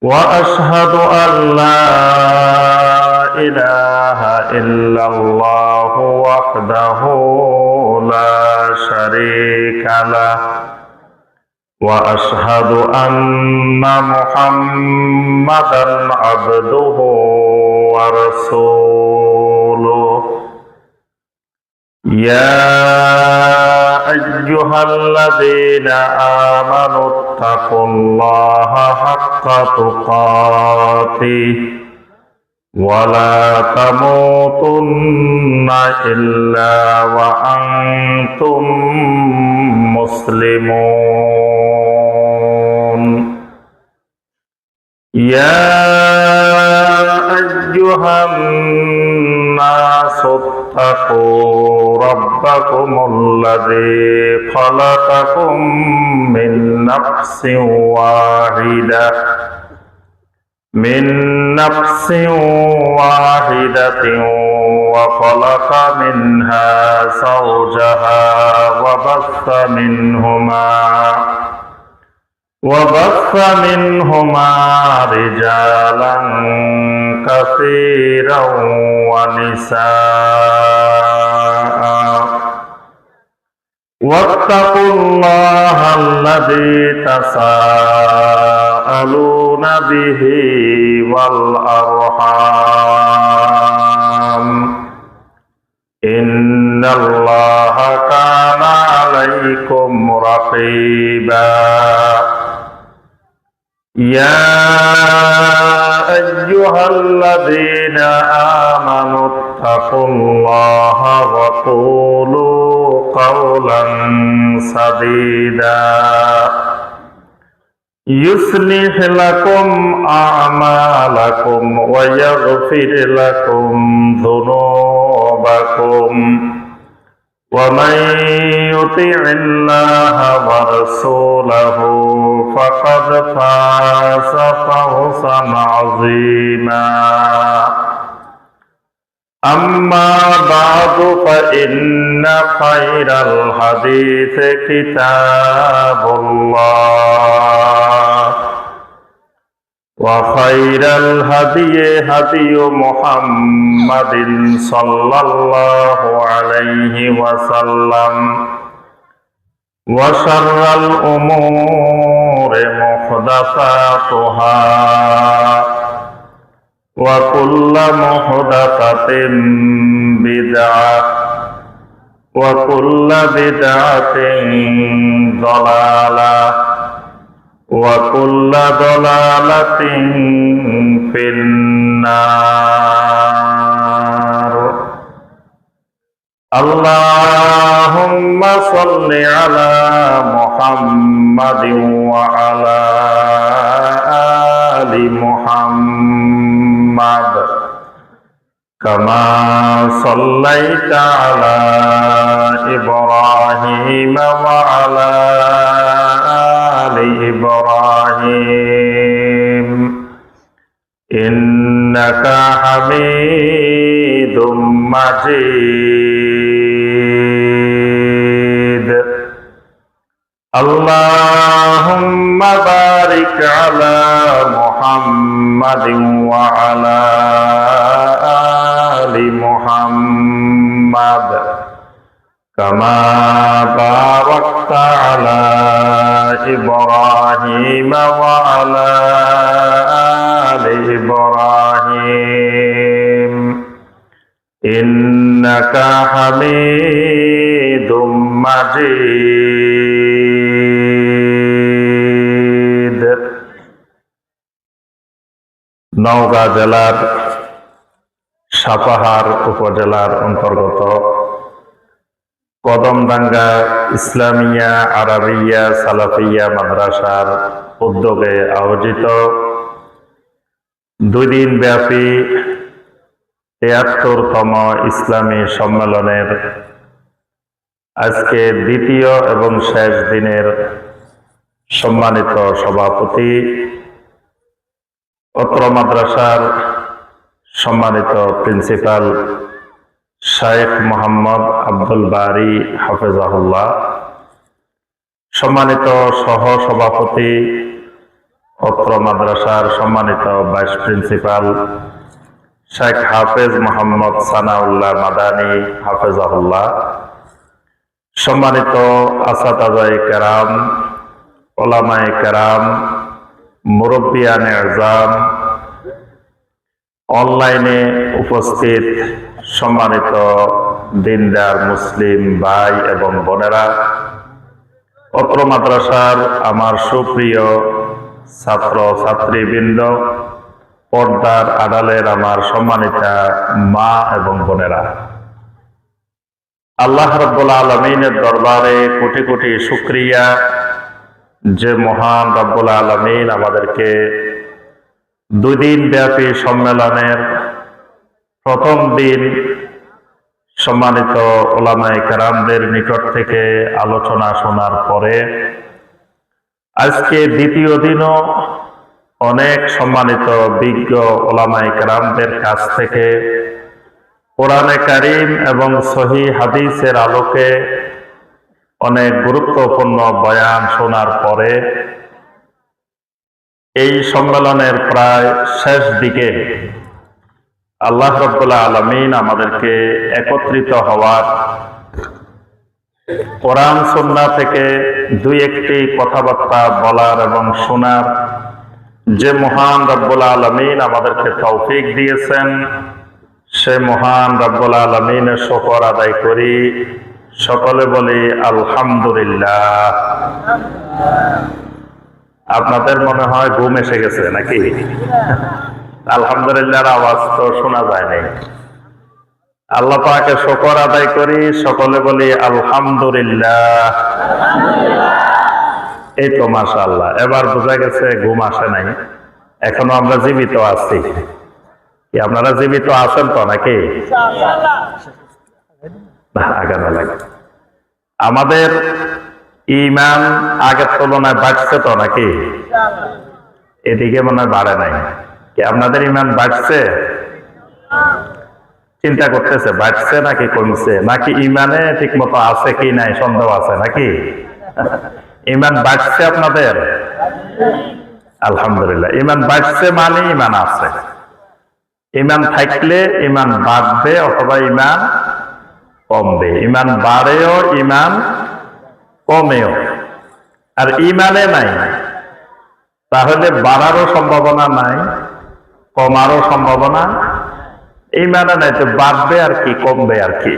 وأشهد أن لا إله إلا الله وحده لا شريك له وأشهد أن محمدًا عبده ورسوله يا أيها الذين آمنوا اتقوا الله حق تقاته ولا تموتن إلا وأنتم مسلمون يا أيها الناس اتقوا ربكم الذي خلقكم من نفس واحدة وخلق منها زوجها وبث منهما رجالا كثيرا ونساء واتقوا الله الذي تساءلون به والأرحام إن الله كان عليكم رقيبا يا أيها الذين آمنوا اتقوا الله وقولوا قولا سديدا يصلح لكم أعمالكم ويغفر لكم ذنوبكم ومن يطع الله ورسوله فقد فاز فوزا عظيما أما بعد فإن خير الحديث كتاب الله وخير الهدي هدي محمد صلى الله عليه وسلم وشر الأمور محدثاتها وكل محدثة بدعة وكل بدعة ضلالة وكل ضلالة في النار اللهم صل على محمد وعلى آل محمد كما صليت على إبراهيم وعلى آل إبراهيم إنك حميد مجيد اللهم بارك على محمد وعلى آل محمد كما باركت على إبراهيم وعلى آل إبراهيم إنك حميد مجيد নওগাঁ জেলার সাপাহার উপজেলার অন্তর্গত কদমডাঙ্গা ইসলামিয়া আরাবিয়া সালাফিয়া মাদ্রাসার উদ্যোগে আয়োজিত 2 দিন ব্যাপী ৭৩তম ইসলামী সম্মেলনের আজকে দ্বিতীয় এবং শেষ দিনের সম্মানিত সভাপতি অত্র মাদ্রাসার সম্মানিত প্রিন্সিপাল শাইখ মোহাম্মদ আব্দুল বারী হাফেজাহুল্লাহ, সম্মানিত সহ সভাপতি অত্র মাদ্রাসার সম্মানিত ভাইস প্রিন্সিপাল শেখ হাফেজ মোহাম্মদ সানাউল্লাহ মাদানী হাফেজাহুল্লাহ, সম্মানিত আসাতাজায়ে কেরাম, ওলামায়ে কেরাম, মুরব্বিয়ানে আযম, অনলাইনে উপস্থিত সম্মানিত দিনদার মুসলিম ভাই এবং বোনেরা, অত্র মাদ্রাসার আমার সুপ্রিয় ছাত্র ছাত্রীবৃন্দ, পর্দার আড়ালের আমার সম্মানিতা মা এবং বোনেরা, আল্লাহ রাব্বুল আলামিনের দরবারে কোটি কোটি শুকরিয়া যে মহান রাব্বুল আলামিন আমাদেরকে 2 দিন ব্যাপী সম্মেলনের প্রথম দিন সম্মানিত ওলামায়ে কেরামদের নিকট থেকে আলোচনা শোনার পরে আজকে দ্বিতীয় দিনও অনেক সম্মানিত বিজ্ঞ ওলামায়ে কেরামদের কাছ থেকে কোরআনে কারীম এবং সহিহ হাদিসের আলোকে অনেক গুরুত্বপূর্ণ বয়ান শোনার পরে এই সম্মেলনের প্রায় শেষ দিকে আল্লাহ রাব্বুল আলামিন আমাদেরকে একত্রিত হওয়ার, কোরআন সুন্নাহ থেকে 2-1টি কথাবার্তা বলার এবং শোনার যে মহান রাব্বুল আলামিন আমাদেরকে তৌফিক দিয়েছেন, সে মহান রাব্বুল আলামিনের শুকর আদায় করি। সকলে বলি আলহামদুলিল্লাহ। আপনাদের মনে হয় ঘুম এসে গেছে নাকি? আলহামদুলিল্লাহর আওয়াজ তো শোনা যায় নাই। আল্লাহ পাকের শুকর আদায় করি, সকলে বলি আলহামদুলিল্লাহ। এই তো মাশাআল্লাহ, এবার বোঝা গেছে ঘুম আসে নাই, এখনো আমরা জীবিত আছি। কি আপনারা জীবিত আছেন তো নাকি? আগানো লাগে। আমাদের ঈমান আগের তুলনায় বাড়ছে তো নাকি? এদিকে মনে হয় বাড়ে নাই। কি আপনাদের ঈমান বাড়ছে? চিন্তা করতেছে বাড়ছে নাকি কমছে, নাকি ঈমানে ঠিক মতো আছে কি নাই সন্দেহ আছে নাকি? ঈমান বাড়ছে আপনাদের? আলহামদুলিল্লাহ, ঈমান বাড়ছে মানে ঈমান আছে। ঈমান থাকলে ঈমান বাড়বে অথবা ঈমান কমবে, ঈমান বাড়েও ঈমান কমেও। আর ঈমানে নাই তাহলে বাড়ারও সম্ভাবনা নাই, কমারও সম্ভাবনা। ঈমানে নাই তো বাড়বে আর কি, কমবে আর কি।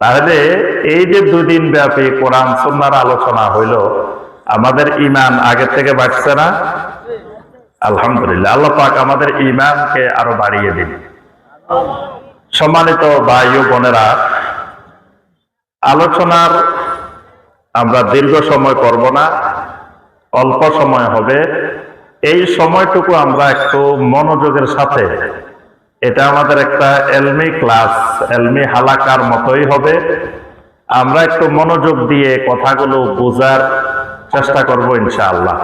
তাহলে এই যে 2 দিন ব্যাপী কোরআন সুন্নাহর আলোচনা হইল, আমাদের ঈমান আগের থেকে বাড়ছে না? আলহামদুলিল্লাহ, আল্লাহ পাক আমাদের ঈমানকে আরো বাড়িয়ে দিন। সম্মানিত ভাই ও বোনেরা, আলোচনার আমরা দীর্ঘ সময় করব না, অল্প সময় হবে। এই সময়টুকু আমরা একটু মনোযোগের সাথে, এটা আমাদের একটা এলমি ক্লাস, এলমি হালাকার মতোই হবে। আমরা একটু মনোযোগ দিয়ে কথাগুলো বোঝার চেষ্টা করব ইনশাআল্লাহ।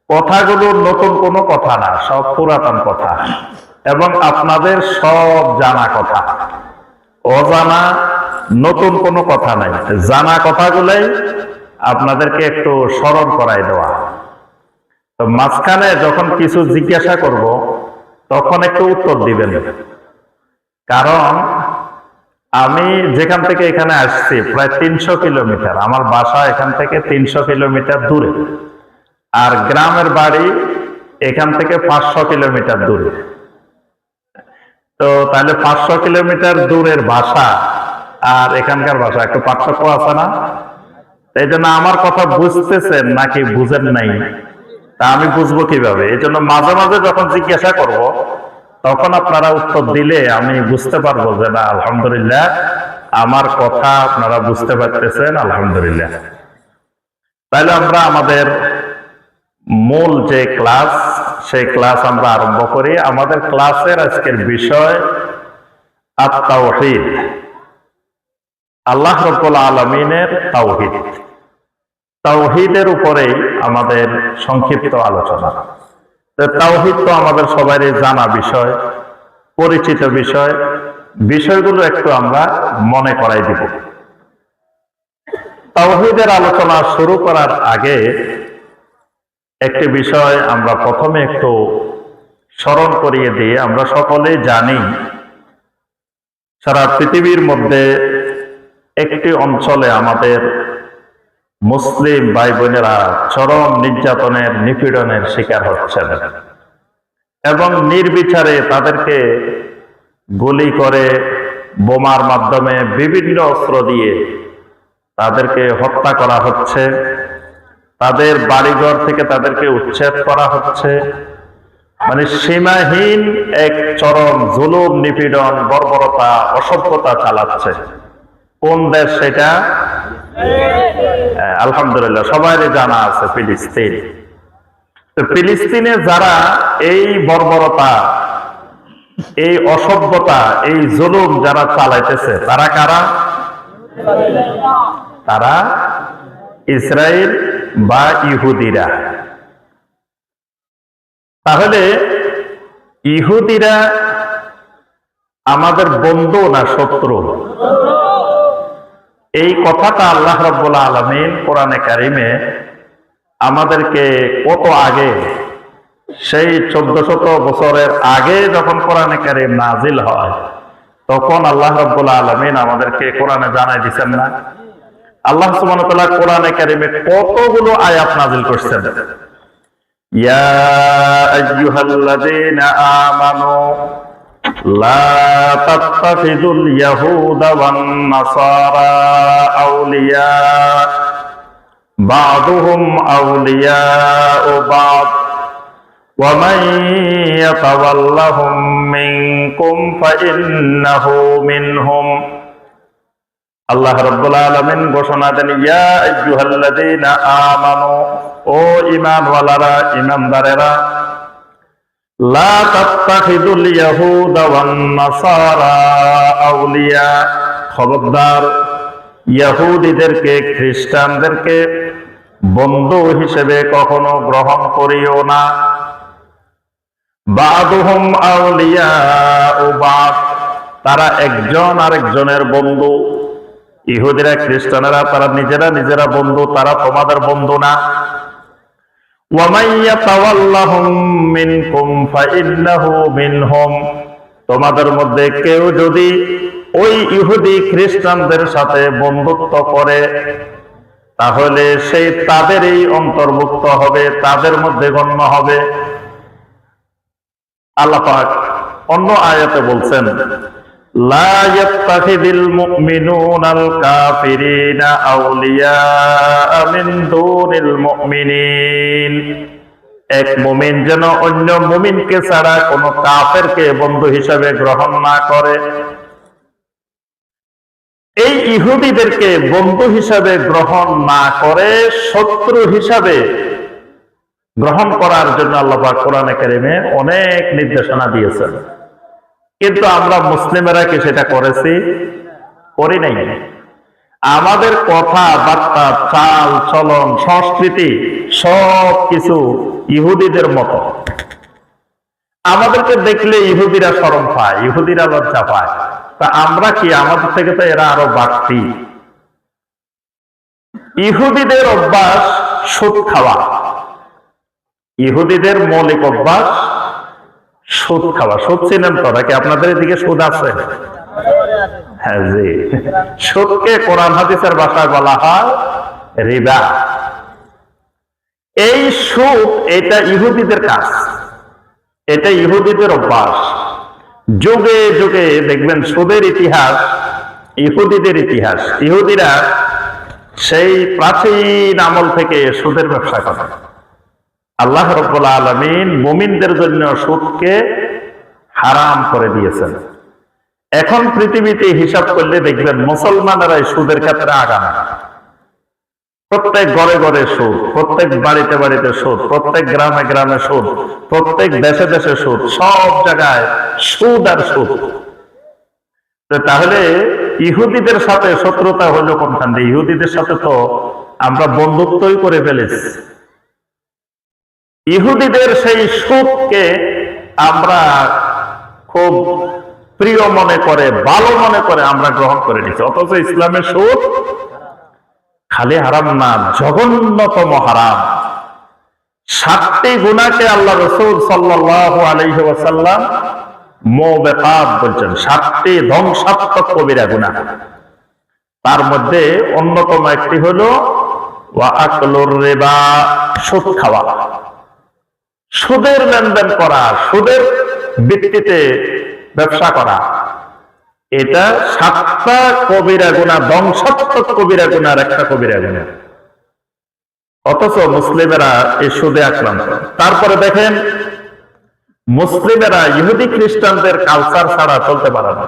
কথাগুলো নতুন কোনো কথা না, সব পুরাতন কথা এবং আপনাদের সব জানা কথা। অজানা নতুন কোনো কথা নাই, জানা কথাগুলোই আপনাদেরকে একটু স্মরণ করাই দেওয়া। তো মাঝখানে যখন কিছু জিজ্ঞাসা করব তখন একটু উত্তর দিবেন, কারণ আমি যেখান থেকে এখানে আসছি প্রায় 300 কিলোমিটার, আমার বাসা এখান থেকে 300 কিলোমিটার দূরে, আর গ্রামের বাড়ি এখান থেকে 500 কিলোমিটার দূরে। তো তাহলে 500 কিলোমিটার দূরের ভাষা আর এখানকার ভাষা একটু পার্থক্য আছে না? এই জন্য আমার কথা বুঝতেছেন নাকি বুঝেন নাই তা আমি বুঝবো কিভাবে? এই জন্য মাঝে মাঝে যখন জিজ্ঞাসা করব তখন আপনারা উত্তর দিলে আমি বুঝতে পারবো যে না আলহামদুলিল্লাহ আমার কথা আপনারা বুঝতে পারতেছেন, আলহামদুলিল্লাহ। তাহলে আমরা আমাদের মূল যে ক্লাস, সেই ক্লাস আমরা আরম্ভ করি। আমাদের ক্লাসের আজকের বিষয় আত-তাওহীদ, আল্লাহ রাব্বুল আলামিনের তাওহীদ। তাওহীদের উপরেই আমাদের সংক্ষিপ্ত আলোচনা। তাওহীদ তো আমাদের সবারই জানা বিষয়, পরিচিত বিষয়। বিষয়গুলো একটু আমরা মনে করাই দিব। তাওহীদের আলোচনা শুরু করার আগে একটি বিষয় আমরা প্রথমে একটু স্মরণ করিয়ে দিয়ে, আমরা সকলেই জানি সারা পৃথিবীর মধ্যে একটি অঞ্চলে আমাদের মুসলিম ভাই বোনেরা চরম নির্যাতনের, নিপীড়নের শিকার হচ্ছেন এবং নির্বিচারে তাদেরকে গুলি করে, বোমার মাধ্যমে, বিভিন্ন অস্ত্র দিয়ে তাদেরকে হত্যা করা হচ্ছে, তাদের বাড়িঘর থেকে তাদেরকে উচ্ছেদ করা হচ্ছে। মানে সীমাহীন এক চরম জুলুম, নিপীড়ন, বর্বরতা, অসভ্যতা চালাচ্ছে। কোন দেশ সেটা? আলহামদুলিল্লাহ সবারই জানা আছে, ফিলিস্তিন। তো ফিলিস্তিনে যারা এই বর্বরতা, এই অসভ্যতা, এই জুলুম যারা চালাইতেছে, তারা কারা? তারা ইসরায়েল বা ইহুদিরা। তাহলে ইহুদিরা আমাদের বন্ধু না শত্রু? এই কথাটা আল্লাহ রাব্বুল আলামিন কোরআনে কারিমে আমাদেরকে কত আগে, সেই 1400 বছরের আগে যখন কোরআনে কারিম নাজিল হয়, তখন আল্লাহ রাব্বুল আলামিন আমাদেরকে কোরআনে জানাই দিচ্ছেন না? আল্লাহ সুবহানাহু ওয়া তাআলা কোরআনে কারিমে কতগুলো আয়াত নাজিল করছেন। ইয়া আইয়ুহাল্লাযীনা আমানু লা তাত্তাখিযুল ইয়াহুদা ওয়ান নাসারা আউলিয়া বা'দুহুম আউলিয়াউ বা'দ ওয়া মান ইয়াতাওয়াল্লাহুম মিনকুম ফাইন্নাহু মিনহুম। আল্লাহ রাব্বুল আলামিন ঘোষণা দেন, ইয়া আইয়ুহাল্লাযীনা আমানু, ও ঈমানওয়ালারা, ঈমানদারেরা, লা তাত্তাখিযুল ইয়াহুদা ওয়ান নাসারা আউলিয়া, খবরদার ইহুদিদেরকে, খ্রিস্টানদেরকে বন্ধু হিসেবে কখনো গ্রহণ করিও না। বা'দুহুম আউলিয়াউ বা'দ, তারা একজন আরেকজনের বন্ধু। ইহুদিরা, খ্রিস্টানেরা তারা নিজেরা নিজেরা বন্ধু, তারা তোমাদের বন্ধু না। ওয়া মান ইয়াতাওয়াল্লাহুম মিনকুম ফাইন্নাহু মিনহুম, তোমাদের মধ্যে কেউ যদি ওই ইহুদি খ্রিস্টানদের সাথে বন্ধুত্ব করে, তাহলে সেই তাদেরই অন্তর্ভুক্ত হবে, তাদের মধ্যে গণ্য হবে। আল্লাহ পাক অন্য আয়াতে বলছেন, লা ইয়াত্তাখিযুল মুমিনুনাল কাফিরিনা আউলিয়া মিন দুনিল মুমিনিন, এক মুমিন যেন অন্য মুমিনকে ছাড়া কোনো কাফেরকে বন্ধু হিসাবে গ্রহণ না করে। এই ইহুদিদেরকে বন্ধু হিসাবে গ্রহণ না করে শত্রু হিসাবে গ্রহণ করার জন্য আল্লাহ পাক কোরআনে কারিমে অনেক নির্দেশনা দিয়েছেন। কিন্তু আমরা মুসলিমেরা কি সেটা করেছি? করি নাই। আমাদের কথাবার্তা, চাল চলন, সংস্কৃতি সব কিছু ইহুদিদের মতো। আমাদেরকে দেখলে ইহুদিরা শরম পায়, ইহুদিরা লজ্জা পায়। তা আমরা কি? আমাদের থেকে তো এরা আরো বাড়তি। ইহুদিদের অভ্যাস সুদ খাওয়া। ইহুদিদের মৌলিক অভ্যাস সুদ খাওয়া। সুদ চিনেন তো নাকি? আপনাদের এদিকে সুদ আছে? হ্যাঁ জি। সুদকে কোরআন হাদিসের ভাষায় বলা হয় রিবা। এই সুদ, এটা ইহুদিদের কাজ, এটা ইহুদিদের অভ্যাস। যুগে যুগে দেখবেন সুদের ইতিহাস ইহুদিদের ইতিহাস। ইহুদিরা সেই প্রাচীন আমল থেকে সুদের ব্যবসা করে। আল্লাহ রাব্বুল আলামিন মুমিনদের জন্য সুদকে হারাম করে দিয়েছেন। এখন পৃথিবীতে হিসাব করলে দেখবেন মুসলমানেরাই সুদের ক্ষেত্রে আগামী। প্রত্যেক ঘরে ঘরে সুদ, প্রত্যেক বাড়িতে বাড়িতে সুদ, প্রত্যেক গ্রামে গ্রামে সুদ, প্রত্যেক দেশে দেশে সুদ, সব জায়গায় সুদ আর সুদ। তাহলে ইহুদিদের সাথে শত্রুতা হলো কোনখান দিয়ে? ইহুদিদের সাথে তো আমরা বন্ধুত্বই করে ফেলেছি। ইহুদিদের সেই সুদকে আমরা খুব প্রিয় মনে করে, ভালো মনে করে আমরা গ্রহণ করে নিচ্ছি। অথচ ইসলামের সুদ খালি হারাম না, জঘন্যতম হারাম। 7টি গুনাহকে আল্লাহ রাসূল সাল্লাল্লাহু আলাইহি ওয়াসাল্লাম মুবিকাত বলছেন, 7টি ধ্বংসাত্মক কবিরা গুনাহ। তার মধ্যে অন্যতম একটি হলো ওয়া আকলুর রিবা, সুদ খাওয়া, সুদের লেনদেন করা, সুদের ভিত্তিতে ব্যবসা করা। এটা 7টা কবিরা গুনাহ, ধ্বংসাত্মক কবিরা গুনাহর একটা কবিরা গুনাহ। অথচ মুসলিমেরা এই সুদে আক্রান্ত। তারপরে দেখেন, মুসলিমেরা ইহুদি খ্রিস্টানদের কালচার ছাড়া চলতে পারে না।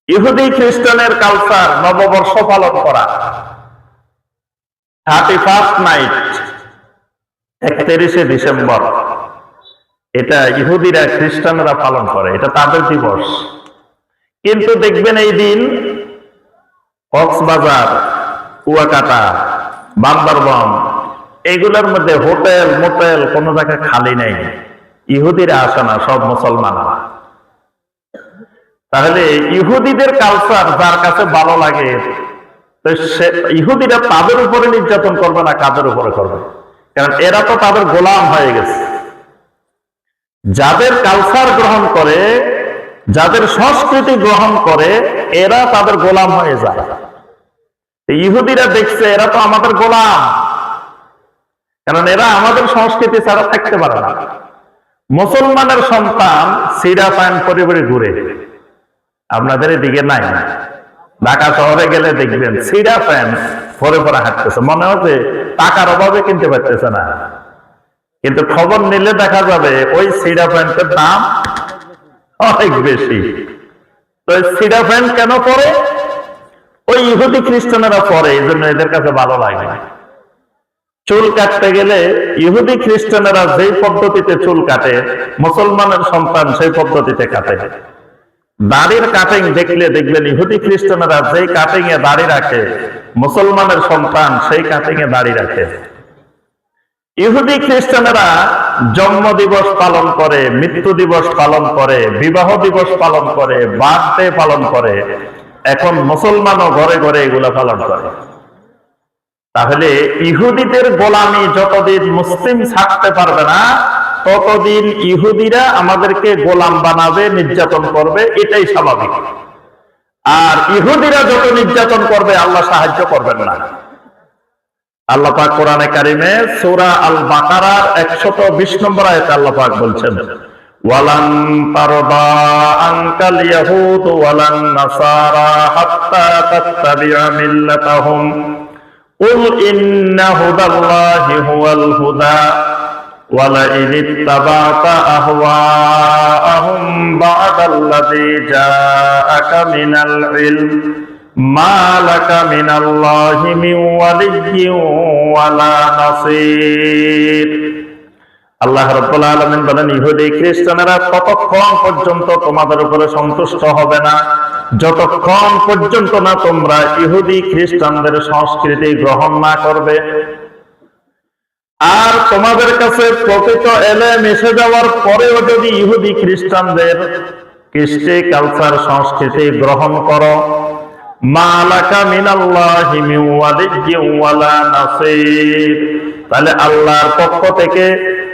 ইহুদি খ্রিস্টানের কালচার নববর্ষ পালন করা, 31st নাইট, 31শে ডিসেম্বর, এটা ইহুদিরা খ্রিস্টানরা পালন করে, এটা তাদের দিবস। কিন্তু দেখবেন এই দিন কক্সবাজার, কুয়াকাটা, বান্দরবন এগুলোর মধ্যে হোটেল মোটেল কোনো জায়গায় খালি নেই, ইহুদিরা আসে না, সব মুসলমান। তাহলে ইহুদিদের কালচার যার কাছে ভালো লাগে, তো ইহুদিরা তাদের উপরে নির্যাতন করবে না, কাদের উপরে করবে? কারণ এরা তো তাদের গোলাম হয়ে গেছে। যাদের কালচার গ্রহণ করে, যাদের সংস্কৃতি গ্রহণ করে, এরা তাদের গোলাম হয়ে যায়। ইহুদিরা দেখছে এরা তো আমাদের গোলাম, কারণ এরা আমাদের সংস্কৃতি ছাড়া থাকতে পারে না। মুসলমানের সন্তান সিরা প্যান্ট পরে পরে ঘুরে, আপনাদের এদিকে নাই, ঢাকা শহরে গেলে দেখবেন সিরা প্যান্ট পরে পরে হাঁটতেছে, মনে হচ্ছে টাকার অভাবে কিনতে পারতেছে না। কিন্তু খবর নিলে দেখা যাবে ওই সিরা প্যান্টের দাম অনেক বেশি। তো সিরা প্যান্ট কেন পরে? ওই ইহুদি খ্রিস্টানেরা পরে, এই জন্য এদের কাছে ভালো লাগে। চুল কাটতে গেলে ইহুদি খ্রিস্টানেরা যেই পদ্ধতিতে চুল কাটে, মুসলমানের সন্তান সেই পদ্ধতিতে কাটে। দাড়ির কাটিং দেখলে দেখবেন ইহুদি খ্রিস্টানেরা যেই কাটিং এ দাড়ি রাখে, মুসলমানের সন্তান সেই কাটিং এ দাড়ি রাখে। ইহুদি খ্রিস্টানেরা জন্ম দিবস পালন করে, মৃত্যু দিবস পালন করে, বিবাহ দিবস পালন করে, বার্থডে পালন করে। এখন মুসলমানও ঘরে ঘরে এগুলো পালন করে। তাহলে ইহুদিদের গোলামি যতদিন মুসলিম ছাড়তে পারবে না, ততদিন ইহুদিরা আমাদেরকে গোলাম বানাবে, নির্যাতন করবে, এটাই স্বাভাবিক। আর ইহুদিরা যত নির্যাতন করবে আল্লাহ সাহায্য করবেন না। আল্লাহ পাক কোরআনে কারিমে সূরা আল বাকারার 120 নম্বর আয়াতে আল্লাহ পাক বলছেন, ওয়ালান তারদা আনকাল ইয়াহুদ ওয়ালান নাসারা হাত্তা তাত্তাবিআ মিল্লাতাহুম কুল ইন্না হুদাল্লাহি হুয়াল হুদা ওয়ালা ইন ইত্তাবা'তা আহওয়াআহুম বা'দাল্লাযী জাআকা মিনাল ইলম মা লাকা মিনাল্লাহি মিন ওয়ালিয়্যিন ওয়ালা নাসীর। আল্লাহ রাব্বুল আলামিন বলেন, ইহুদি খ্রিস্টানেরা ততক্ষণ পর্যন্ত তোমাদের উপরে সন্তুষ্ট হবে না যতক্ষণ পর্যন্ত না তোমরা ইহুদি খ্রিস্টানদের সংস্কৃতি গ্রহণ না করবে। আর তোমাদের কাছে প্রকৃত এলেম এসে যাওয়ার পরেও যদি ইহুদি খ্রিস্টানদের কৃষ্টি কালচার সংস্কৃতি গ্রহণ করো, মা লাকা মিনাল্লাহি মিন ওয়ালিয়্যিন ওয়ালা নাসীর, তাহলে আল্লাহর পক্ষ থেকে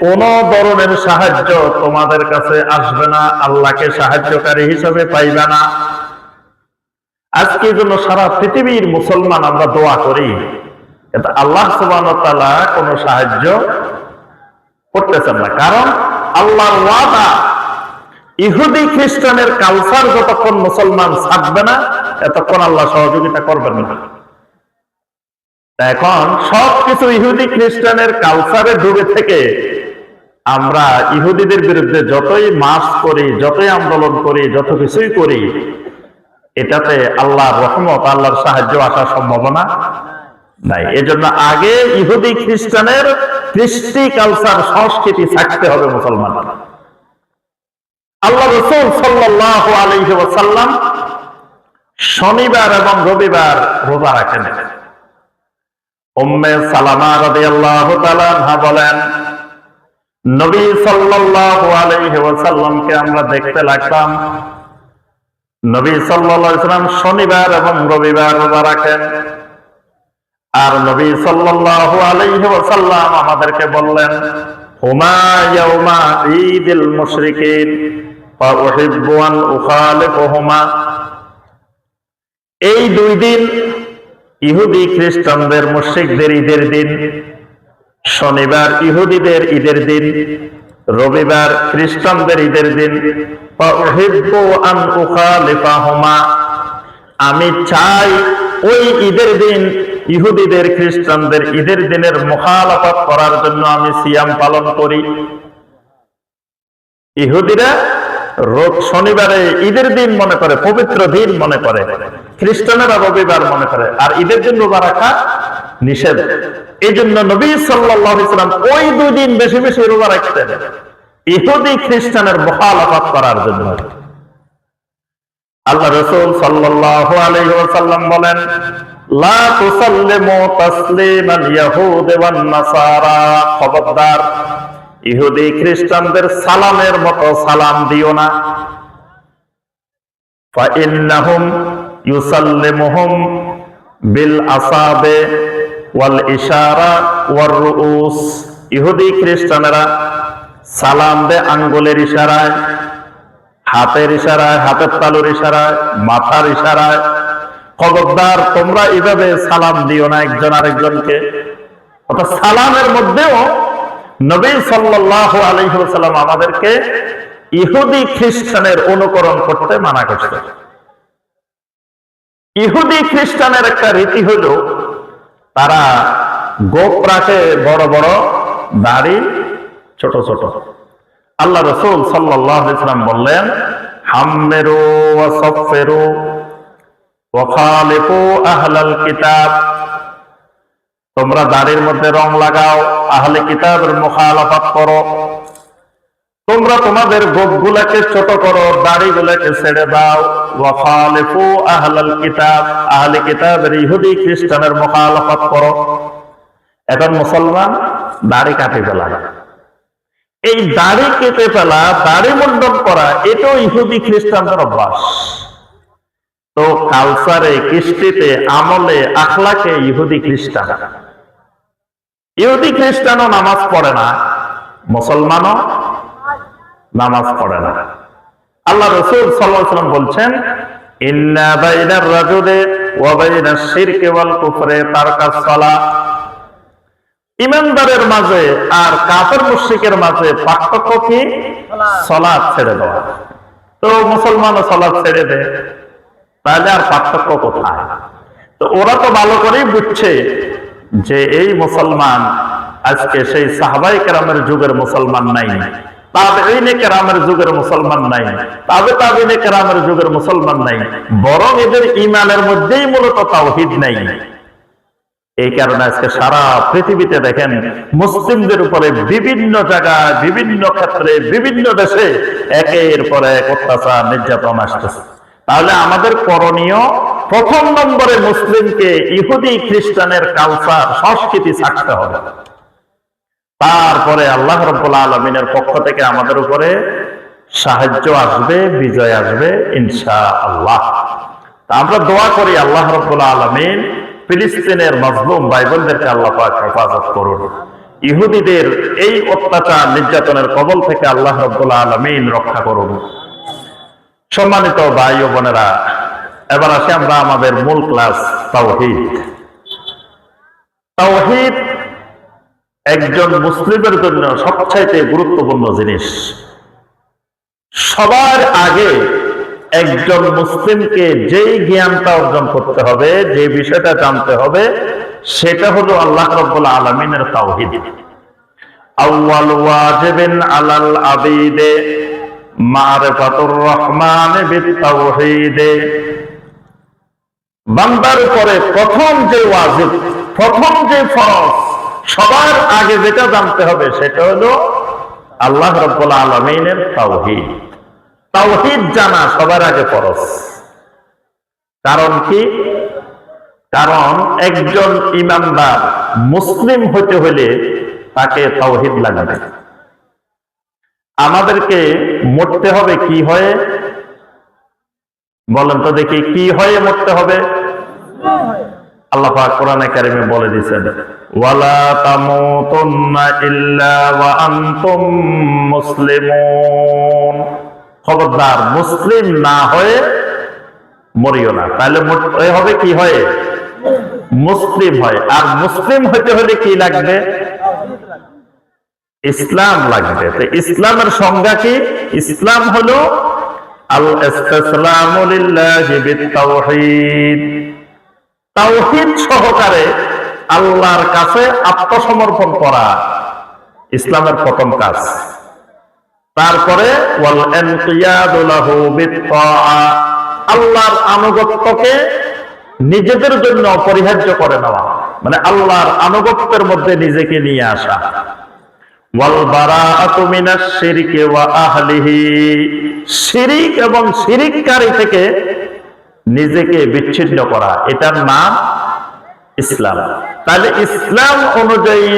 কোন ধরনের সাহায্য তোমাদের কাছে আসবে না, আল্লাহকে সাহায্যকারী হিসেবে পাইবে না। আজকে জন্য সারা পৃথিবীর মুসলমান আমরা দোয়া করি, কিন্তু আল্লাহ সুবহানাহু ওয়া তাআলা কোনো সাহায্য করতেছেন না। কারণ আল্লাহর ওয়াদা, ইহুদি খ্রিস্টানের কালচার যতক্ষণ মুসলমান ছাড়বে না, এতক্ষণ আল্লাহ সহযোগিতা করবেন না। এখন সবকিছু ইহুদি খ্রিস্টানের কালচারে ডুবে থেকে আমরা ইহুদিদের বিরুদ্ধে যতই মার্চ করি, যতই আন্দোলন করি, যত কিছুই করি, এটাতে আল্লাহর রহমত, আল্লাহর সাহায্য আসার সম্ভাবনা নাই। এজন্য আগে ইহুদি খ্রিস্টানের কৃষ্টি কালচার সংস্কৃতি থাকতে হবে মুসলমান। আল্লাহ রাসূল সাল্লাল্লাহু আলাইহি ওয়াসাল্লাম শনিবার এবং রবিবার রোজা রাখেন। উম্মে সালামা রাদিয়াল্লাহু তাআলা আনহা বলেন, নবী সাল্লাল্লাহু আলাইহি ওয়াসাল্লামকে আমরা দেখতে লাগতাম, নবী সাল্লাল্লাহু আলাইহি ওয়াসাল্লাম শনিবার এবং রবিবার রোজা রাখেন। আর নবী সাল্লাল্লাহু আলাইহি ওয়াসাল্লাম আমাদেরকে বললেন, হুমা ইয়াউমা ঈদিল মুশরিকিন ফা উহিব্বু আন উখালিফুহুমা। এই দুই দিন ইহুদি খ্রিস্টানদের মুশরিকদের ঈদের দিন। শনিবার ইহুদিদের ঈদের দিন, রবিবার খ্রিস্টানদের ঈদের দিন। ফা উহিব্বু আন উখালিফাহুমা। আমি চাই ওই ঈদের দিন ইহুদিদের খ্রিস্টানদের ঈদের দিনের মুখালাফাত করার জন্য আমি সিয়াম পালন করি। ইহুদিরা রোজ শনিবারে ঈদের দিন মনে করে, পবিত্র দিন মনে করে, খ্রিস্টানেরা রবিবার মনে করে, আর ঈদের দিন রোজা রাখা নিষেধ। এই জন্য নবী সাল্লাল্লাহু আলাইহি ওয়াসাল্লাম ওই দুই দিন বেশি বেশি রোজা রাখতেন, ইহুদি খ্রিস্টানের মুখালাফাত করার জন্য। আল্লাহ রাসূল সাল্লাল্লাহু আলাইহি ওয়াসাল্লাম বলেন, লা তুসাল্লিমু তাসলিমান ইয়াহুদ ওয়ান নাসারা। খবরদার, ইহুদি খ্রিস্টানদের সালামের মতো সালাম দিও না। ফা ইন্নাহুম ইউসাল্লিমুহুম বিল আসাবে ওয়াল ইশারা ওয়ার রুউস। ইহুদি খ্রিস্টানেরা সালাম দেয় আঙ্গুলের ইশারায়, হাতের ইশারায়, হাতের তালুর ইশারায়, মাথার ইশারায়। খবরদার, তোমরা এভাবে সালাম দিও না একজন আরেকজনকে। অর্থাৎ সালামের মধ্যেও নবী সাল্লাল্লাহু আলাইহি ওয়াসাল্লাম আমাদেরকে ইহুদি খ্রিস্টানের অনুকরণ করতে মানা করছে। ইহুদি খ্রিস্টানের একটা রীতি হলো, তারা গোঁফ রাখে বড় বড়, দাড়ি ছোট ছোট। আল্লাহ রাসূল সাল্লাল্লাহু আলাইহি ওয়াসাল্লাম বললেন, হাম্মেরু ওয়া সাফফিরু ওয়া খালিফু আহলাল কিতাব। তোমরা দাড়ির মধ্যে রং লাগাও, আহলে কিতাবের মুখালাফাত করো। তোমরা তোমাদের গোঁফগুলোকে ছোট করো, দাড়িগুলোকে ছেড়ে দাও। ওয়া খালিফু আহলাল কিতাব, আহলে কিতাবের ইহুদি খ্রিস্টানের মুখালাফাত করো। এখন মুসলমান দাড়ি কাটে ফেলা, এই দাড়ি কেটে ফেলা, দাড়ি মুন্ডন করা, এটাও ইহুদি খ্রিস্টানদের অভ্যাস। তো কালচারে, কৃষ্টিতে, আমলে, আখলাকে ইহুদি খ্রিস্টান। ইহুদি খ্রিস্টানও নামাজ পড়ে না, মুসলমানও নামাজ পড়ে না। আল্লাহ রাসূল সাল্লাল্লাহু আলাইহি ওয়াসাল্লাম বলছেন, ইন্না বাইনার রাজুলি ওয়া বাইনাশ শিরকি ওয়াল কুফরি তারকাস সালাহ। ইমানদারের মাঝে আর কাফের মুশরিকের মাঝে পার্থক্য কি? সালাত ছেড়ে দেওয়া। তো মুসলমানও সালাত ছেড়ে দেয়, তাহলে আর পার্থক্য কোথায়? তো ওরা তো ভালো করেই বুঝছে যে এই মুসলমান আজকে সেই সাহাবায়ে কেরামের যুগের মুসলমান নাই, তাবেঈনে কেরামের যুগের মুসলমান নাই, তাবেঈনে কেরামের যুগের মুসলমান নাই, বরং এদের ঈমানের মধ্যেই মূলত তাওহীদ নাই। এই কারণে আজকে সারা পৃথিবীতে দেখেন মুসলিমদের উপরে বিভিন্ন জায়গায়, বিভিন্ন ক্ষেত্রে, বিভিন্ন দেশে একের পর এক অত্যাচার, নির্যাতন আসতেছে। তাহলে আমাদের করণীয়, প্রথম নম্বরে মুসলিমকে ইহুদি খ্রিস্টানের কালচার, সংস্কৃতি ছাড়তে হবে। তারপরে আল্লাহ রাব্বুল আলামিনের পক্ষ থেকে আমাদের উপরে সাহায্য আসবে, বিজয় আসবে ইনশাআল্লাহ। আমরা দোয়া করি আল্লাহ রাব্বুল আলামিন ফিলিস্তিনের মাজলুম ভাই বোনদেরকে আল্লাহ পাক হেফাজত করুন। ইহুদিদের এই অত্যাচার, নির্যাতনের কবল থেকে আল্লাহ রাব্বুল আলামিন রক্ষা করুন। সম্মানিত ভাই ও বোনেরা, এবার আসি আমরা আমাদের মূল ক্লাস, তাওহীদ। তাওহীদ একজন মুসলিমের জন্য সবচাইতে গুরুত্বপূর্ণ জিনিস। সবার আগে একজন মুসলিমকে যেই জ্ঞানটা অর্জন করতে হবে, যে বিষয়টা জানতে হবে, সেটা হলো আল্লাহ রাব্বুল আলামিনের তাওহীদ। আউয়াল ওয়াজিবিন আলাল আবিদে মারিফাতুর রহমান বিত-তাওহীদে। বান্দার উপরে প্রথম যে ওয়াজিব, প্রথম যে ফরজ, সবার আগে যেটা জানতে হবে সেটা হলো আল্লাহ রাব্বুল আলামিনের তাওহীদ। তাওহীদ জানা সবার আগে ফরজ। কারণ কি? কারণ একজন ঈমানদার মুসলিম হতে হলে তাকে তাওহীদ লাগবে। আমাদেরকে মরতে হবে কি হয়ে? বলেন তো দেখি, কি হয়ে মরতে হবে? আল্লাহ পাক কোরআনে কারিমে বলে দিয়েছেন, ওয়ালা তামুতুন্না ইল্লা ওয়া আনতুম মুসলিমুন, খবরদার মুসলিম না হয়ে মরিও না। তাহলে হবে কি হয়? মুসলিম হয়। আর মুসলিম হইতে হলে কি লাগবে? ইসলাম লাগবে। তো ইসলামের সংজ্ঞা কি? ইসলাম হলো আল ইসতিসলামু লিল্লাহি বিত-তাওহীদ, তাওহীদ সহকারে আল্লাহর কাছে আত্মসমর্পণ করা ইসলামের প্রথম কাজ। তারপরে ওয়াল ইনকিয়াদু লাহু বিত-তাআ, আল্লাহর আনুগত্যকে নিজেদের জন্য অপরিহার্য করে নেওয়া, মানে আল্লাহর আনুগত্যের মধ্যে নিজেকে নিয়ে আসা। ওয়াল বারাআতু মিনাশ শিরকি ওয়া আহলিহি, শিরিক এবং শিরিককারী থেকে নিজেকে বিচ্ছিন্ন করা, এটার নাম ইসলাম। তাহলে ইসলাম অনুযায়ী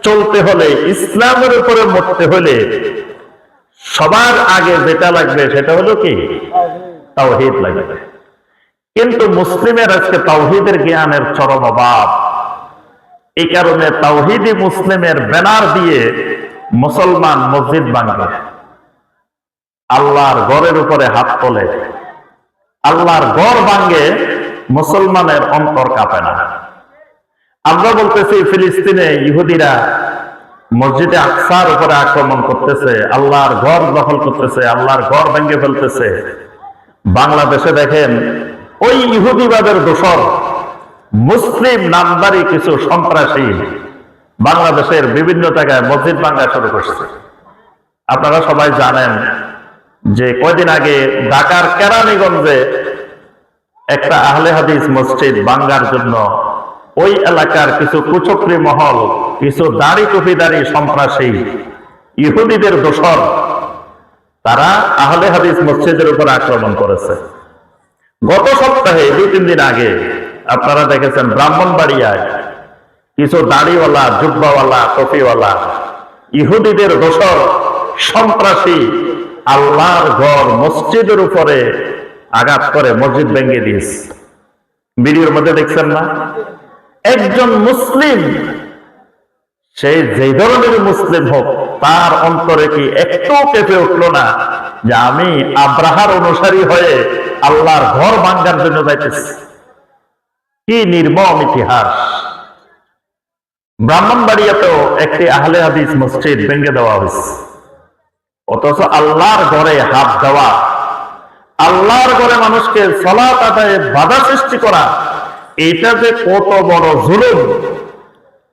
চলতে হলে, ইসলামের উপরে মরতে হলে সবার আগে যেটা লাগবে সেটা হলো কি? তাওহীদ লাগবে। কিন্তু মুসলিমের আজকে তাওহীদের জ্ঞানের চরম অভাব। এই কারণে তাওহীদি মুসলিমের ব্যানার দিয়ে মুসলমান মসজিদ ভাঙে, আল্লাহর ঘরের উপরে হাত তোলে, আল্লাহর ঘর ভাঙে, মুসলমানের অন্তর কাঁপে না। আমরা বলতেছি ফিলিস্তিনে ইহুদিরা মসজিদে আকসার উপরে আক্রমণ করতেছে, আল্লাহর ঘর দখল করতেছে, আল্লাহর ঘর ভেঙে ফেলতেছে। বাংলাদেশে দেখেন ওই ইহুদিবাদের দোসর মুসলিম নামধারী কিছু সন্ত্রাসী বাংলাদেশের বিভিন্ন জায়গায় মসজিদ ভাঙা শুরু করছে। আপনারা সবাই জানেন যে কয়দিন আগে ঢাকার কেরানীগঞ্জে একটা আহলে হাদিস মসজিদ ভাঙার জন্য ওই এলাকার কিছু কুচক্রী মহল, কিছু দাড়ি টুপিদারি সন্ত্রাসী ইহুদিদের দোসর, তারা আহলে হাদিস মসজিদের উপর আক্রমণ করেছে। গত সপ্তাহে 2-3 দিন আগে আপনারা দেখেছেন ব্রাহ্মণবাড়িয়ায় কিছু দাড়িওয়ালা, জুব্বাওয়ালা, টুপিওয়ালা ইহুদিদের দোসর সন্ত্রাসী আল্লাহর ঘর মসজিদের উপরে আঘাত করে মসজিদ ভেঙে দিয়েছে। ভিডিওর মধ্যে দেখছেন না? একজন মুসলিম, সে যে ধরনের মুসলিম হোক, তার অন্তরে কি একটু কেঁপে উঠল না যে আমি আব্রাহার অনুসারী হয়ে আল্লাহর ঘর ভাঙার জন্য যাইতেছি? কি নির্মম ইতিহাস! ব্রাহ্মণবাড়িয়াতেও একটি আহলে হাদিস মসজিদ ভেঙে দেওয়া হয়েছে, অথচ আল্লাহর ঘরে হাত দেওয়া, আল্লাহর ঘরে মানুষকে সালাত আদায়ে বাধা সৃষ্টি করা, এটা যে কত বড় জুলুম!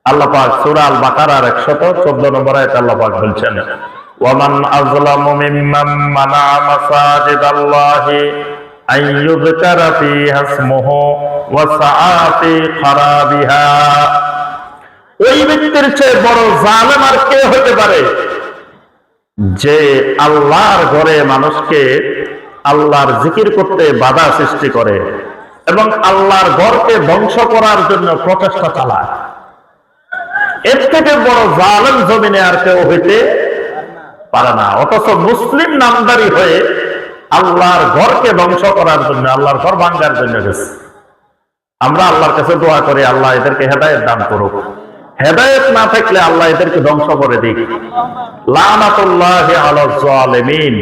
আল্লাহ পাক সূরা আল বাকারার 114 নম্বর আয়াতে আল্লাহ পাক বলছেন, ওয়ামান আযলামু মিম্মান মানাআ মাসাজিদাল্লাহি আন ইউযকারা ফীহা ইসমুহু ওয়া সাআ ফী খারাবিহা, ওই ব্যক্তির চেয়ে বড় জালেম আর কে হতে পারে যে আল্লাহর ঘরে মানুষকে আল্লাহর জিকির করতে বাধা সৃষ্টি করে এবং আল্লাহর ঘরকে ধ্বংস করার জন্য প্রচেষ্টা চালায়। এর থেকে বড় জালেম জমিনে আর কেউ হইতে পারে না। অথচ মুসলিম নামদারি হয়ে আল্লাহর ঘরকে ধ্বংস করার জন্য, আল্লাহর ঘর ভাঙার জন্য গেছে। আমরা আল্লাহর কাছে দোয়া করি, আল্লাহ এদেরকে হেদায়েত দান করুক। হেদায়েত না থাকলে আল্লাহ এদেরকে ধ্বংস করে দিক। লানাতুল্লাহি আলাল জালিমিন,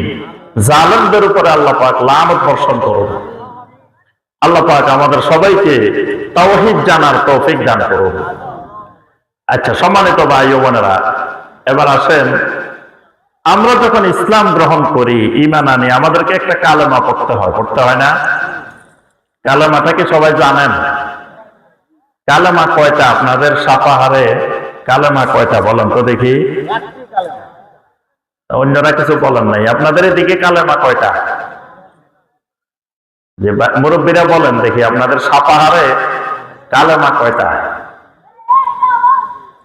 জালেমদের উপরে আল্লাহ পাক লানত বর্ষণ করুন। আল্লাহ পাক আমাদের সবাইকে তাওহীদ জানার তৌফিক দান করুন। আচ্ছা, সম্মানিত ভাই ও বোনেরা, এবার আসেন, আমরা যখন ইসলাম গ্রহণ করি, ঈমান আনি, আমাদেরকে একটা কালেমা পড়তে হয়, পড়তে হয় না? কালেমাটা কি সবাই জানেন? কালেমা কয়টা? আপনাদের সাপাহারে কালেমা কয়টা বলেন তো দেখি? অন্যরা কিছু বলেন নাই। আপনাদের এদিকে কালেমা কয়টা? যে মুরব্বীরা বলেন দেখি, আপনাদের সাপাহারে কালেমা কয়টা?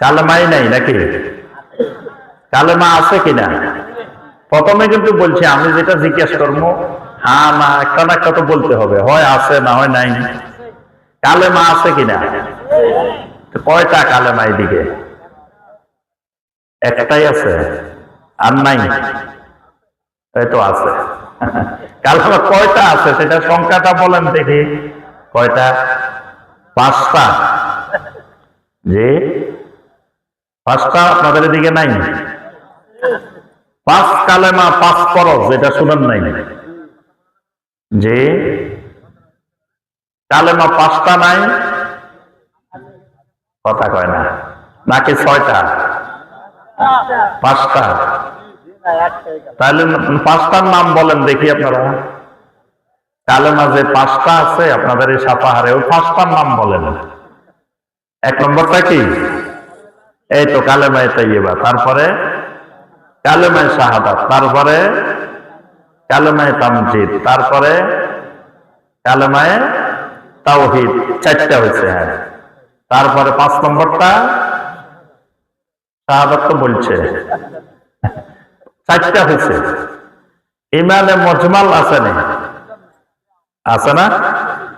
কালেমাই নাই নাকি? কালেমা আছে কিনা? প্রথমে কিন্তু বলছি, আমি যেটা জিজ্ঞেস করবো হ্যাঁ না একটা না একটা তো বলতে হবে, হয় আছে না হয় নাই। কালেমা আছে কিনা? কয়টা কালেমা এদিকে? একটাই আছে, আর নাই? এই তো আছে। কালেমা কয়টা আছে সেটা সংখ্যাটা বলেন দেখি, কয়টা? পাঁচটা, যে পাঁচটা আপনাদের এদিকে নাই? পাঁচ কালেমা পাঁচ ফরজ, এটা শুনেন নাই? যে কালেমা পাঁচটা নাই, কথা কয় না, নাকি ছয়টা? পাঁচটা। তাহলে পাঁচটার নাম বলেন দেখি আপনারা। কালেমা যে পাঁচটা আছে আপনাদের এই সাপাহারে, ওই পাঁচটার নাম বলেন। এক নম্বরটা কি? এই তো কালেমায়ে তাইয়্যিবা, তারপরে কালেমায়ে শাহাদাত, তারপরে কালেমায়ে তামজিদ, তারপরে কালেমায়ে তাওহীদ, চারটা হয়েছে। হ্যাঁ, তারপরে পাঁচ নম্বরটা শাহাদাত তো বলছে, চারটা হয়েছে। ইমানে মুজমাল আছে না? আছে না?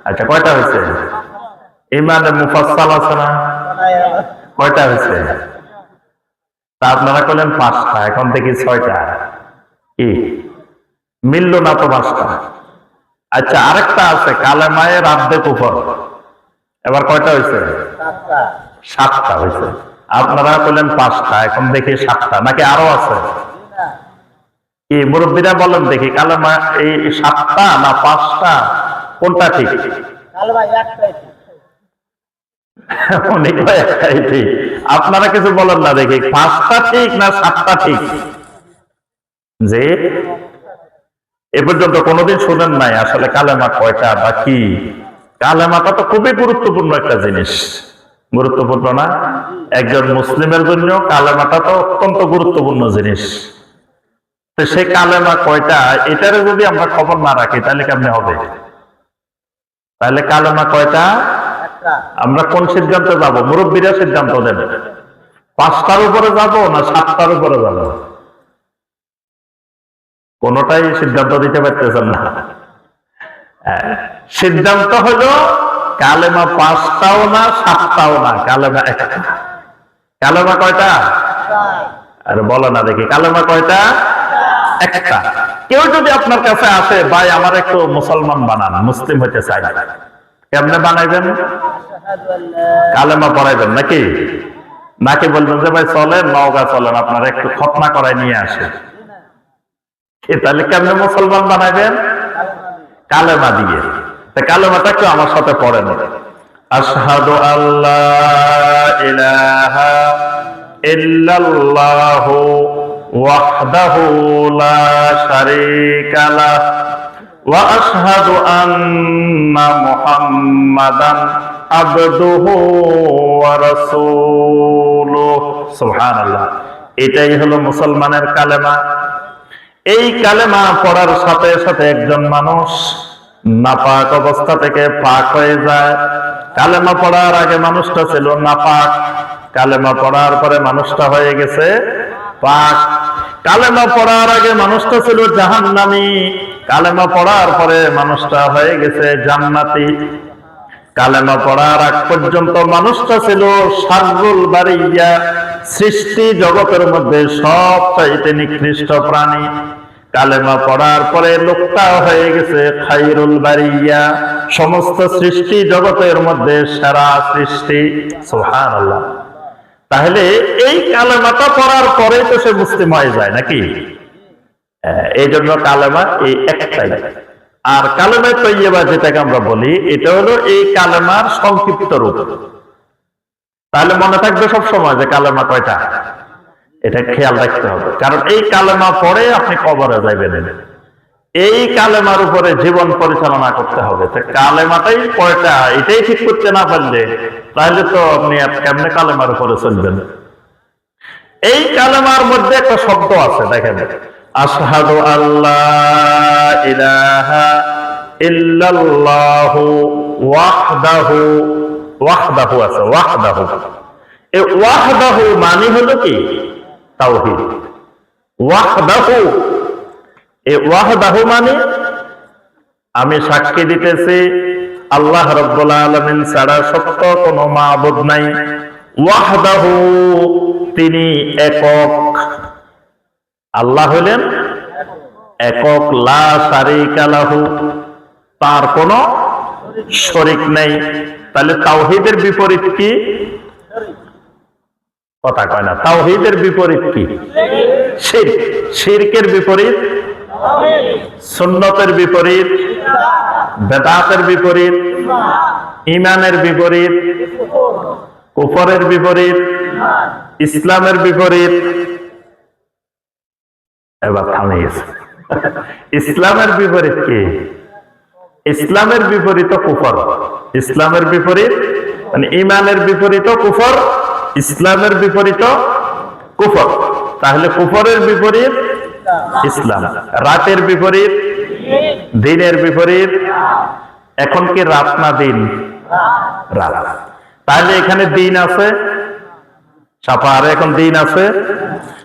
আচ্ছা, কয়টা হয়েছে? ইমানে মুফাসসাল আছে না? কয়টা হয়েছে? তা আপনারা করলেন পাঁচটা, এখন দেখি ছয়টা। কি মিলল না তো পাঁচটা? আচ্ছা, আরেকটা আছে কালেমায়ে রাদ্দে কুফর, এবার কয়টা হয়েছে? সাতটা হয়েছে। আপনারা করলেন পাঁচটা, এখন দেখি সাতটা, নাকি আরো আছে? কি মুরব্বীরা বলেন দেখি, কালেমা এই সাতটা না পাঁচটা, কোনটা ঠিক? একটাই ঠিক। আপনারা কিছু বলেন না দেখি, পাঁচটা ঠিক না সাতটা ঠিক? যে এ পর্যন্ত কোনোদিন শুনেন নাই আসলে কালেমা কয়টা বা কি? কালেমাটা তো খুবই গুরুত্বপূর্ণ একটা জিনিস, গুরুত্বপূর্ণ না? একজন মুসলিমের জন্য কালেমাটা তো অত্যন্ত গুরুত্বপূর্ণ জিনিস। তো সেই কালেমা কয়টা, এটারে যদি আমরা খবর না রাখি তাহলে কেমনে হবে? তাহলে কালেমা কয়টা? আমরা কোন সিদ্ধান্তে যাব? মুরব্বীরা সিদ্ধান্ত দেন, পাঁচটার উপরে যাব না সাতটার উপরে যাব? কোনটাই সিদ্ধান্ত দিতে পারতেছেন না। সিদ্ধান্ত হলো কালেমা পাঁচটাও না সাতটাও না, কালেমা একটা। কালেমা কয়টা? আরে বলো না দেখি, কালেমা কয়টা? একটা। কেউ যদি আপনার কাছে আসে, ভাই আমার একটু মুসলমান বানান, মুসলিম হতে চাই, কেমনে বানাইবেন? কালেমা পড়াইবেন নাকি? নাকি বলবেন যে ভাই চলেন নওগাঁ চলেন, আপনারা একটু খতনা করায় নিয়ে আসে? তাহলে কেমনে মুসলমান বানাইবেন? কালেমা দিয়ে। কালেমাটা একটু আমার সাথে পড়েন। আশহাদু আল্লাহ ইলাহা ইল্লাল্লাহু ওয়াহদাহু লা শারীকা লাহু ওয়া আশহাদু আন্না মুহাম্মাদান আবদুহু ওয়া রাসূলুহু। সুবহানাল্লাহ। এটাই হলো মুসলমানের কালেমা। এই কালেমা পড়ার সাথে সাথে একজন মানুষ নাপাক অবস্থা থেকে পাক হয়ে যায়। কালেমা পড়ার আগে মানুষটা ছিল নাপাক, কালেমা পড়ার পরে মানুষটা হয়ে গেছে পাক। কালেমা পড়ার আগে মানুষটা ছিল জাহান্নামী, কালেমা পড়ার পরে মানুষটা হয়ে গেছে জান্নাতি। কালেমা পড়ার আগ পর্যন্ত মানুষটা ছিল শাররুল বারিয়া, সৃষ্টি জগতের মধ্যে সবচাইতে নিকৃষ্ট প্রাণী। কালেমা পড়ার পরে লোকটা হয়ে গেছে খায়রুল বারিয়া, সমস্ত সৃষ্টি জগতের মধ্যে সেরা সৃষ্টি। সুবহানাল্লাহ। তাহলে এই কালেমাটা পড়ার পরে তো সে মুসলিম হয়ে যায় নাকি? এই জন্য কালেমা এই একটাই। আর কালেমায়ে তাইয়্যিবা যেটাকে আমরা বলি, এটা হলো এই কালেমার সংক্ষিপ্ত রূপ। তাহলে মনে থাকবে সব সময় যে কালেমা কয়টা, এটা খেয়াল রাখতে হবে। কারণ এই কালেমা পড়ে আপনি কবরে যাবেন, এই কালেমার উপরে জীবন পরিচালনা করতে হবে। তো কালেমাটাই কয়টা এটাই ঠিক করতে না পারলে তাহলে তো আপনি কেমনে কালেমার উপরে চলবেন? এই কালেমার মধ্যে একটা শব্দ আছে, দেখেন, আশহাদু আল্লাহ ইলাহা ইল্লাল্লাহু ওয়াহদাহু, ওয়াহদাহু আছে, ওয়াহদাহু। এই ওয়াহদাহু মানে হলো কি? তাওহীদ। ওয়াহদাহু, এই ওয়াহদাহু মানে আমি সাক্ষী দিতেছি আল্লাহ রাব্বুল আলামিন ছাড়া সত্য কোনো মাবুদ নাই। ওয়াহদাহু, তিনি একক। আল্লাহ হলেন একক, লা শারীকা লাহু, তার কোনো শরীক নেই। তাহলে তাওহীদের বিপরীত কি? কথা কয় না। তাওহীদের বিপরীত কি? শিরক। শিরকের বিপরীত সুন্নতের বিপরীত, বেদাতের বিপরীত, ঈমানের বিপরীত, কুফরের বিপরীত, ইসলামের বিপরীত। এবার থামে গেছে। ইসলামের বিপরীত কি? ইসলামের বিপরীত কুফর। ইসলামের বিপরীত মানে ঈমানের বিপরীত কুফর, ইসলামের বিপরীত কুফর। তাহলে কুফরের বিপরীত ইসলাম, রাতের বিপরীত দিনের বিপরীত। এখন কি রাত না দিন? রাত। তাহলে এখানে দিন আছে সাফার, এখন দিন আছে।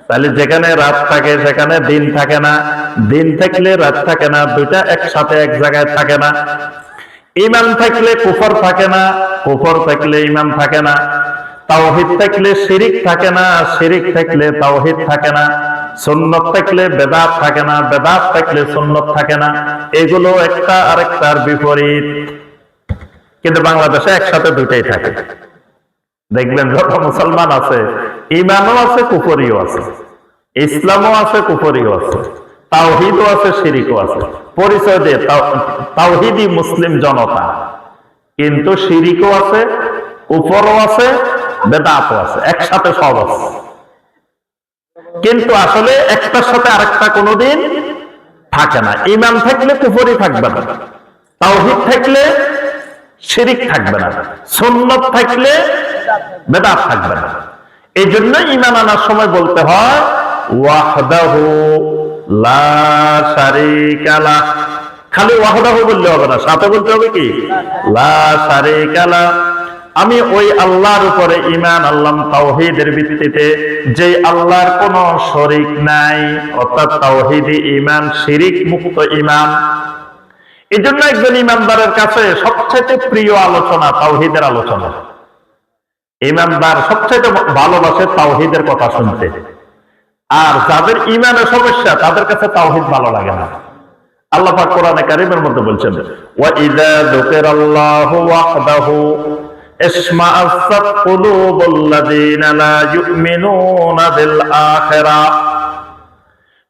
তাহলে যেখানে রাত থাকে সেখানে দিন থাকে না, দিন থাকলে রাত থাকে না, দুইটা একসাথে এক জায়গায় থাকে না। ঈমান থাকলে কুফর থাকে না, কুফর থাকলে ঈমান থাকে না। তাওহীদ থাকলে শিরিক থাকে না, শিরিক থাকলে তাওহীদ থাকে না। সুন্নত থাকলে বেদাত থাকে না, বেদাত থাকলে সুন্নত থাকে না। এগুলো একটা আরেকটার বিপরীত। কিন্তু বাংলাদেশে একসাথে দুইটাই থাকে। দেখবেন যত মুসলমান আছে ঈমানও আছে কুফরিও আছে, ইসলামও আছে কুফরিও আছে, তাওহীদও আছে শিরিকও আছে। পরিচয় দিয়ে তাওহীদি মুসলিম জনতা, কিন্তু শিরিকও আছে, কুফরও আছে, বেদাতও আছে, একসাথে সব আছে। কিন্তু আসলে একটার সাথে আরেকটা কোনোদিন থাকে না। ঈমান থাকলে কুফরি থাকবে না, তাওহীদ থাকলে শিরিক থাকবে না, সুন্নত থাকলে বেদাত থাকবে না। এই জন্য ঈমান আনার সময় বলতে হয় ওয়াহদাহু লা শারীকা লাহ। খালি ওয়াহদাহু বললে হবে না, সাথে বলতে হবে কি লা শারীকা লাহ। আমি ওই আল্লাহর উপরে ঈমান আনলাম তাওহীদের ভিত্তিতে, যে আল্লাহর কোনো শরীক নাই, অর্থাৎ তাওহীদি ঈমান, শিরিক মুক্ত ঈমান। এই জন্য একজন ঈমানদারের কাছে সবচেয়ে প্রিয় আলোচনা তাওহীদের আলোচনা। ঈমানদার সবচেয়ে ভালোবাসে তাওহীদের কথা শুনতে। আর যাদের ঈমানের সমস্যা তাদের কাছে তাওহীদ ভালো লাগে না। আল্লাহ পাক কোরআনে কারীমের মধ্যে বলছেন ওয়া ইযা যুকিরাল্লাহু ওয়াহদাহু ইসমাআসাত কুলুবুল্লাযীনা লা ইউমিনুনা বিল আখিরাহ।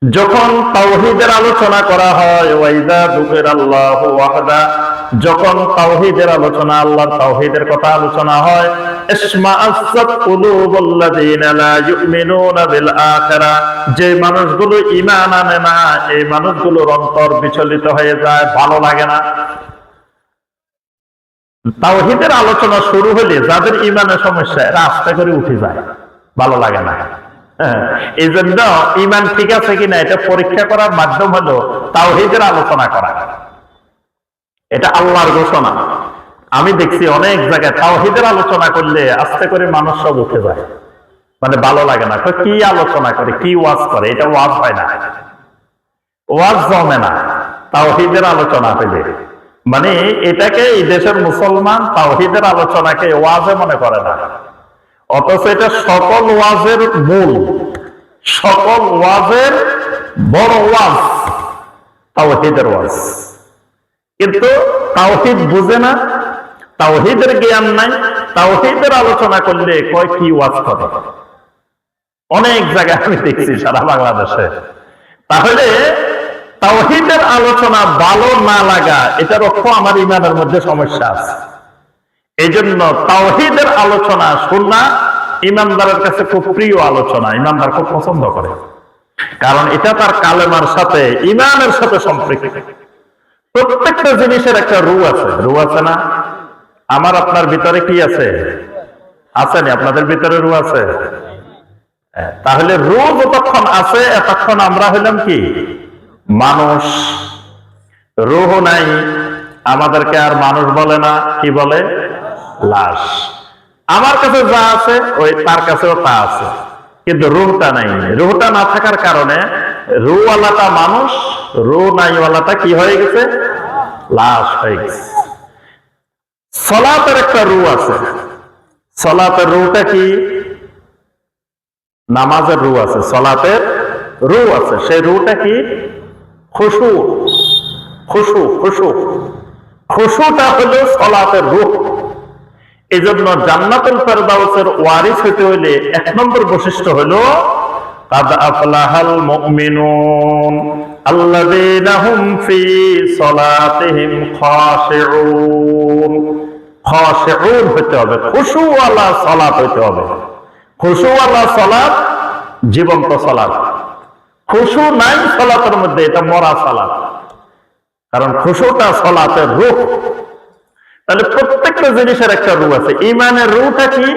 যখন তাওহীদের আলোচনা করা হয়, ওয়া ইযা যুকিরাল্লাহু ওয়াহদা, যখন তাওহীদের আলোচনা, আল্লাহর তাওহীদের কথা আলোচনা হয়, ইসমাআসাত কুলুবুল্লাযীনা লা ইউমিনুনা বিল আখিরাহ, যে মানুষগুলো ঈমান আনে না, এই মানুষগুলোর অন্তর বিচলিত হয়ে যায়, ভালো লাগে না। তাওহীদের আলোচনা শুরু হলে যাদের ঈমানের সমস্যা, এরা আস্তে করে উঠে যায়, ভালো লাগে না। এই জন্য ঈমান ঠিক আছে কিনা এটা পরীক্ষা করার মাধ্যম হলো তাওহীদের আলোচনা করা। এটা আল্লাহর ঘোষণা। আমি দেখছি অনেক জায়গায় তাওহীদের আলোচনা করলে আস্তে করে মানুষ সব উঠে যায়, মানে ভালো লাগে না। কি আলোচনা করে, কি ওয়াজ করে, এটা ওয়াজ হয় না, ওয়াজ জমে না তাওহীদের আলোচনা হইলে। মানে এটাকে এই দেশের মুসলমান তাওহীদের আলোচনাকে ওয়াজে মনে করে না, অথচ এটা সকল ওয়াজের মূল, সকল ওয়াজের বড় ওয়াজ তাওহীদের ওয়াজ। কিন্তু তাওহীদ বুঝে না, তাওহীদের জ্ঞান নাই। তাওহীদের আলোচনা করলে কয় কি ওয়াজ করে, অনেক জায়গায় আমি দেখছি সারা বাংলাদেশে। তাহলে তাওহীদের আলোচনা ভালো না লাগা, এটার অর্থ আমার ঈমানের মধ্যে সমস্যা আছে। এই জন্য তাওহীদের আলোচনা শোনা ঈমানদারের কাছে খুব প্রিয় আলোচনা, ঈমানদার খুব পছন্দ করে, কারণ এটা তার কালেমার সাথে, ঈমানের সাথে সম্পৃক্ত। প্রত্যেকটা জিনিসের একটা রূহ আছে, রূহ আছে না? আমার আপনার ভিতরে কি আছে? আছে না? আপনাদের ভিতরে রূহ আছে? তাহলে রূহ যতক্ষণ আছে এতক্ষণ আমরা হইলাম কি মানুষ। রূহ নাই, আমাদেরকে আর মানুষ বলে না, কি বলে? লাশ। আমার কাছে যা আছে ওই তার কাছেও তা আছে, কিন্তু রূহটা নাই। রূহটা না থাকার কারণে রূহওয়ালাটা মানুষ, রূহ নাইওয়ালাটা কি হয়ে গেছে? লাশ হয়ে গেছে। সালাতের একটা রূহ আছে। সালাতের রূহটা কি? নামাজের রূহ আছে, সালাতের রূহ আছে। সেই রূহটা কি? খুশু। খুশু, খুশু, খুশুটা হলো সালাতের রূহ। এই জন্য জান্নাতুল ফেরদাউসের ওয়ারিস হইতে হইলে 1 নম্বর বৈশিষ্ট্য হলো কাদ আফলাহাল মুমিনুন আল্লাযীনা হুম ফি সালাতিহিম খাশিউন। খাশিউন হইতে হবে, খুশুওয়ালা সালাত হইতে হবে। খুশুওয়ালা সালাত জীবন্ত সালাত, খুশু নাই সালাতের মধ্যে, এটা মরা সালাত। কারণ খুশুটা সালাতের রূহ। তাহলে প্রত্যেকটা জিনিসের একটা রূহ আছে। ঈমানের রূহটা কি?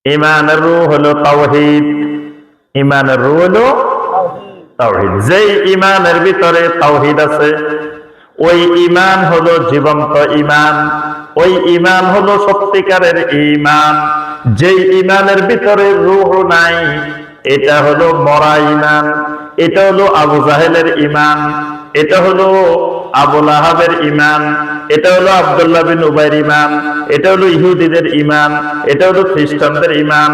ঈমানের রূহ হলো তাওহীদ। ঈমানের রূহ হলো তাওহীদ। যেই ঈমানের ভিতরে তাওহীদ আছে, ওই ঈমান হলো জীবন্ত ঈমান, ওই ঈমান হলো সত্যিকারের ঈমান। যেই ঈমানের ভিতরে রূহ নাই, এটা হলো মরা ঈমান। এটা হলো আবু জাহেলের ঈমান, এটা হলো আবু লাহাবের ঈমান, এটা হলো আব্দুল্লাহ বিন উবাইর ঈমান, এটা হলো ইহুদিদের ঈমান, এটা হলো খ্রিস্টানদের ঈমান।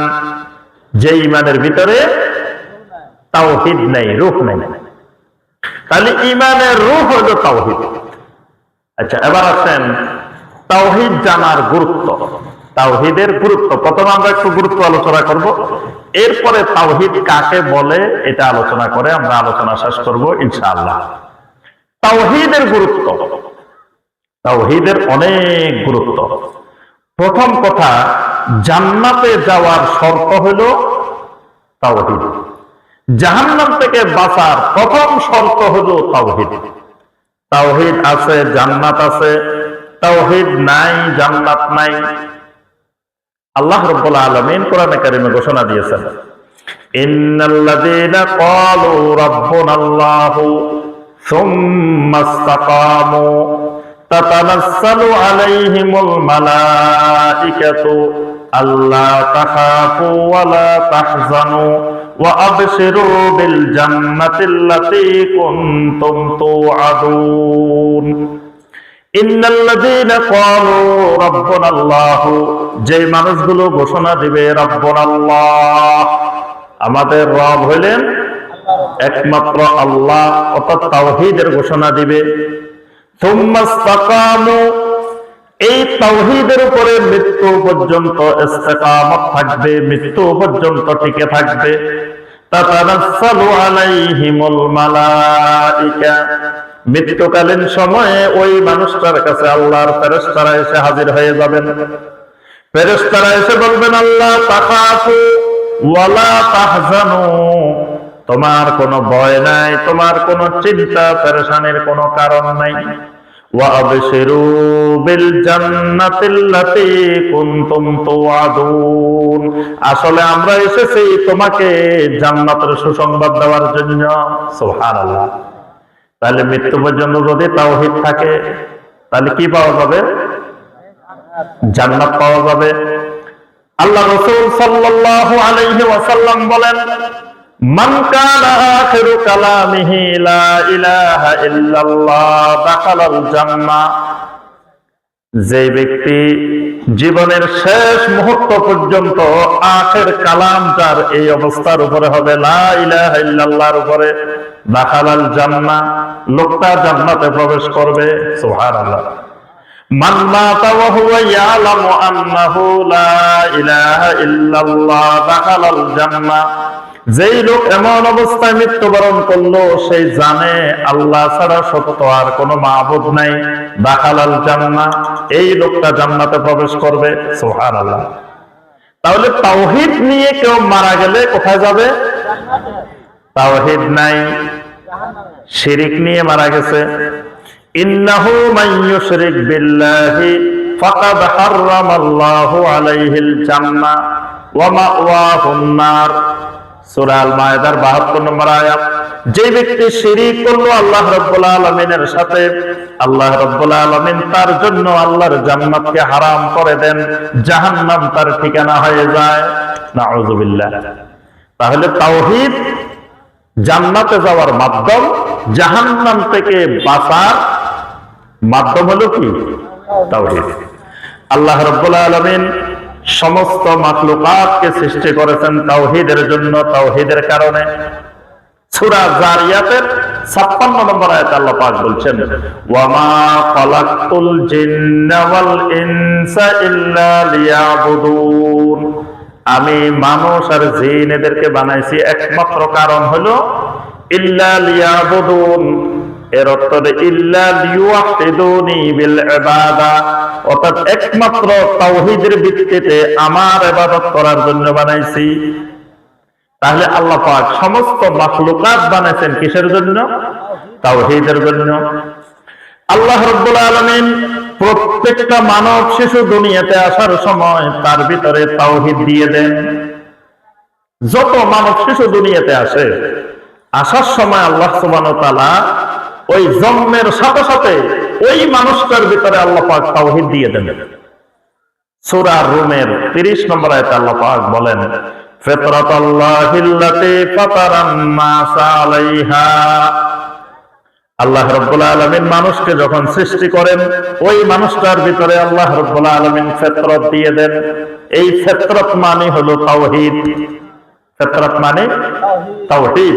যে ঈমানের ভিতরে তাওহীদ নাই, রূহ নাই। তাহলে ঈমানের রূহ হলো তাওহীদ। আচ্ছা, এবার আসেন তাওহীদ জানার গুরুত্ব। তাওহীদের গুরুত্ব প্রথমে আমরা একটু গুরুত্ব আলোচনা করব, এরপরে তাওহীদ কাকে বলে এটা আলোচনা করে আমরা আলোচনা শেষ করব ইনশাআল্লাহ। তাওহীদের গুরুত্ব, তাওহীদের অনেক গুরুত্ব। প্রথম কথা, জান্নাতে যাওয়ার শর্ত হলো তাওহীদ। জাহান্নাম থেকে বাঁচার প্রথম শর্ত হলো তাওহীদ। তাওহীদ আছে জান্নাত আছে, তাওহীদ নাই জান্নাত নাই। আল্লাহ রাব্বুল আলামিন কোরআনে কারিমে ঘোষণা দিয়েছেন, ইন্নাল্লাযীনা ক্বালু রাব্বুনাল্লাহু সুম্মা ইসতাকামু তাতানাসসালু আলাইহিমুল মালাইকাতু আল্লা তাখাফু ওয়া লা তাহজানু ওয়া আবশিরু বিল জান্নাতিল্লাতী কুনতুম তুআদুন। ইন্নাল্লাযীনা ক্বালু রাব্বুনাল্লাহু, যে মানুষগুলো ঘোষণা দিবে রাব্বুনাল্লাহ, আমাদের রব হইলেন একমাত্র আল্লাহ, অর্থাৎ তাওহীদের ঘোষণা দিবে। সুম্মা ইসতাকামু, এই তাওহীদের উপরে মৃত্যু পর্যন্ত ইস্তেকামত থাকবে, মৃত্যু পর্যন্ত টিকে থাকবে। তাতানাসসালু আলাইহিমুল মালাইকা, মৃত্যুকালীন সময়ে ওই মানুষটার কাছে আল্লাহর ফেরেশতারা এসে হাজির হয়ে যাবেন। ফেরেশতারা এসে বলবেন, আল্লাহ তাখাফু ওয়া লা তাহজানু, তোমার কোনো ভয় নাই, তোমার কোনো চিন্তা পেরেশানির কোনো কারণ নাই। ওয়া আবশিরু বিল জান্নাতিল্লাতী কুনতুম তুআদুন, আসলে আমরা এসেছি তোমাকে জান্নাতের সুসংবাদ দেওয়ার জন্য। সুবহানাল্লাহ। তাহলে মৃত্যু পর্যন্ত যদি তাওহীদ থাকে তাহলে কি পাওয়া যাবে? জান্নাত পাওয়া যাবে। আল্লাহ রাসূল সাল্লাল্লাহু আলাইহি ওয়াসাল্লাম বলেন, মান কানা আখিরু কালামিহি লা ইলাহা ইল্লাল্লাহ দাখালাল জান্নাহ, যে ব্যক্তি জীবনের শেষ মুহূর্ত পর্যন্ত আখির কালাম তার এই অবস্থার উপরে হবে, লা ইলাহা ইল্লাল্লাহর উপরে, দাখালাল জান্নাহ, লোকটা জান্নাতে প্রবেশ করবে। সুবহানাল্লাহ। মান মাতা ওয়া হুয়া ইয়ালামু আন্নাহু লা ইলাহা ইল্লাল্লাহ দাখালাল জান্নাহ, যেই লোক এমন অবস্থায় মৃত্যুবরণ করলো সে জানে আল্লাহ ছাড়া সত্য আর কোনো মাবুদ নাই, দাখালাল জান্নাহ, এই লোকটা জান্নাতে প্রবেশ করবে। সুবহানাল্লাহ। তাহলে তাওহীদ নিয়ে কেউ মারা গেলে কোথায় যাবে? তাওহীদ নাই, শিরিক নিয়ে মারা গেছে। ইন্নাহু মান ইউশরিক বিল্লাহি ফাকাদ হারামাল্লাহু আলাইহিল জান্নাহ ওয়া মাওয়াহুন নার। সূরা আল মায়েদার 72 নম্বর আয়াত। যে ব্যক্তি শিরিক করলো আল্লাহ রাব্বুল আলামিনের সাথে, আল্লাহ রাব্বুল আলামিন তার জন্য আল্লাহর জান্নাতকে হারাম করে দেন, জাহান্নাম তার ঠিকানা হয়ে যায়। নাউযুবিল্লাহ। তাহলে তাওহীদ জান্নাতে যাওয়ার মাধ্যম, জাহান্নাম থেকে বাঁচার মাধ্যম হলো কি? তাওহীদ। আল্লাহ রাব্বুল আলামিন সমস্ত মাখলুকাতকে সৃষ্টি করেছেন তাওহীদের জন্য, তাওহীদের কারণে। সূরা জারিয়াতের 56 নম্বর আয়াতে আল্লাহ পাক বলছেন, ওয়া মা খালাকতুল জিন্না ওয়াল ইনসা ইল্লা লিয়াবুদুন, আমি মানুষ আর জিন এদেরকে বানাইছি একমাত্র কারণ হলো ইল্লা লিয়াবুদুন, এর অর্থ ইল্লা লিওয়াহিদুনি বিল ইবাদা, অর্থাৎ একমাত্র তাওহীদের ভিত্তিতে আমার ইবাদত করার জন্য বানাইছি। তাহলে আল্লাহ পাক সমস্ত মাখলুকাত বানাইছেন কিসের জন্য? তাওহীদের জন্য। আল্লাহ রাব্বুল আলামিন প্রত্যেকটা মানব শিশু দুনিয়াতে আসার সময় তার ভিতরে তাওহীদ দিয়ে দেন। যত মানব শিশু দুনিয়াতে আসে, আসার সময় আল্লাহ সুবহানাহু ওয়া তাআলা ওই জন্মের সাথে সাথে ওই মানুষটার ভিতরে আল্লাহ পাক তাওহীদ দিয়ে দেন। সূরা রুমের 30 নম্বর আয়াতে আল্লাহ পাক বলেন, ফিতরাতাল্লাহিল্লাতী ফাতারান নাস আলাইহা, আল্লাহ রাব্বুল আলামিন মানুষকে যখন সৃষ্টি করেন ওই মানুষটার ভিতরে আল্লাহ রাব্বুল আলামিন ফিতরত দিয়ে দেন। এই ফিতরত মানে হলো তাওহীদ। ফিতরত মানে তাওহীদ।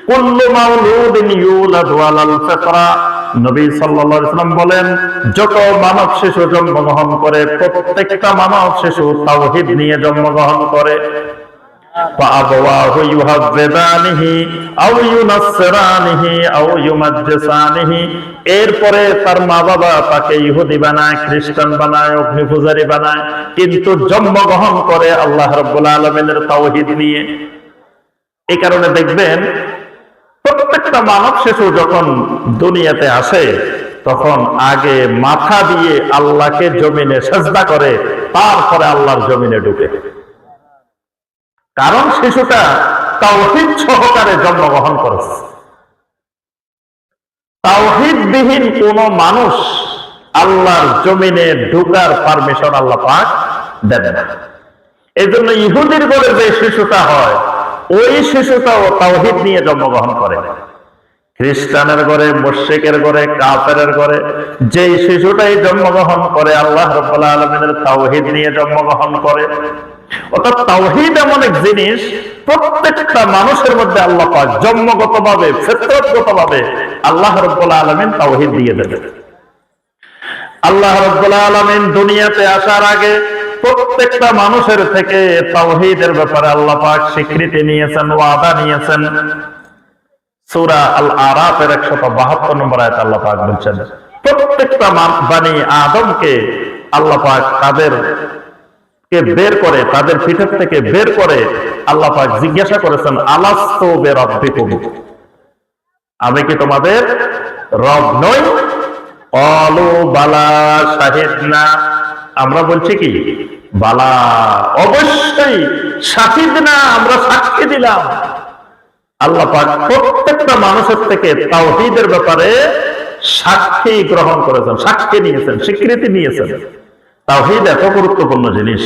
কুল্লু মাউলুদিন ইউলাদু আলাল ফিতরা, নবী সাল্লাল্লাহু আলাইহি ওয়াসাল্লাম বলেন, যত মানব শিশু জন্মগ্রহণ করে প্রত্যেকটা মানব শিশু তাওহীদ নিয়ে জন্মগ্রহণ করে। فأبواه يهودانه أو ينصرانه أو يمجسانه, এরপরে তার মা বাবা তাকে ইহুদি বানায়, খ্রিস্টান বানায়, অগ্নি পূজারী বানায়, কিন্তু জন্মগ্রহণ করে আল্লাহ রাব্বুল আলামিনের তাওহীদ নিয়ে। এই কারণে দেখবেন প্রত্যেকটা মানব শিশু যখন দুনিয়াতে আসে তখন আগে মাথা দিয়ে আল্লাহকে জমিনে সিজদা করে, তারপরে আল্লাহর জমিনে ঢুকে। কারণ শিশুটা তাওহীদ সহকারে জন্মগ্রহণ করেছে। তাওহীদবিহীন কোন মানুষ আল্লাহর জমিনে ঢোকার পারমিশন আল্লাহ পাক দেন না। এই জন্য ইহুদির ঘরে যে শিশুটা হয় ওই শিশুটাও তাওহীদ নিয়ে জন্মগ্রহণ করে। খ্রিস্টানের ঘরে, মুশরিকের ঘরে, কাফেরের ঘরে যেই শিশুটাই জন্মগ্রহণ করে আল্লাহ রাব্বুল আলামিনের তাওহীদ নিয়ে জন্মগ্রহণ করে। অর্থাৎ তাওহীদ এমন এক জিনিস প্রত্যেকটা মানুষের মধ্যে আল্লাহ পাক জন্মগতভাবে, ফিতরতগতভাবে আল্লাহ রাব্বুল আলামিন তাওহীদ দিয়ে দেন। আল্লাহ রাব্বুল আলামিন দুনিয়াতে আসার আগে প্রত্যেকটা মানুষের থেকে তাওহীদের ব্যাপারে আল্লাহ পাক স্বীকৃতি নিয়েছেন, ওয়াদা নিয়েছেন। সূরা আল আরাফের 172 নম্বর আয়াতে আল্লাহ পাক বলছেন, প্রত্যেকটা বানি আদমকে আল্লাহ পাক তাদেরকে বের করে, তাদের পিঠের থেকে বের করে আল্লাহ পাক জিজ্ঞাসা করেছেন, আলাস্তু বিরাব্বিকুম, আমি কি তোমাদের রব নই? ক্বালু বালা শাহিদনা, আমরা বলছি কি বালা, অবশ্যই, শাহিদনা, আমরা সাক্ষী দিলাম। আল্লাহ পাক প্রত্যেকটা মানুষের থেকে তাওহীদের ব্যাপারে সাক্ষী গ্রহণ করেছেন, সাক্ষী নিয়েছেন, স্বীকৃতি নিয়েছেন। তাওহীদ এত গুরুত্বপূর্ণ জিনিস।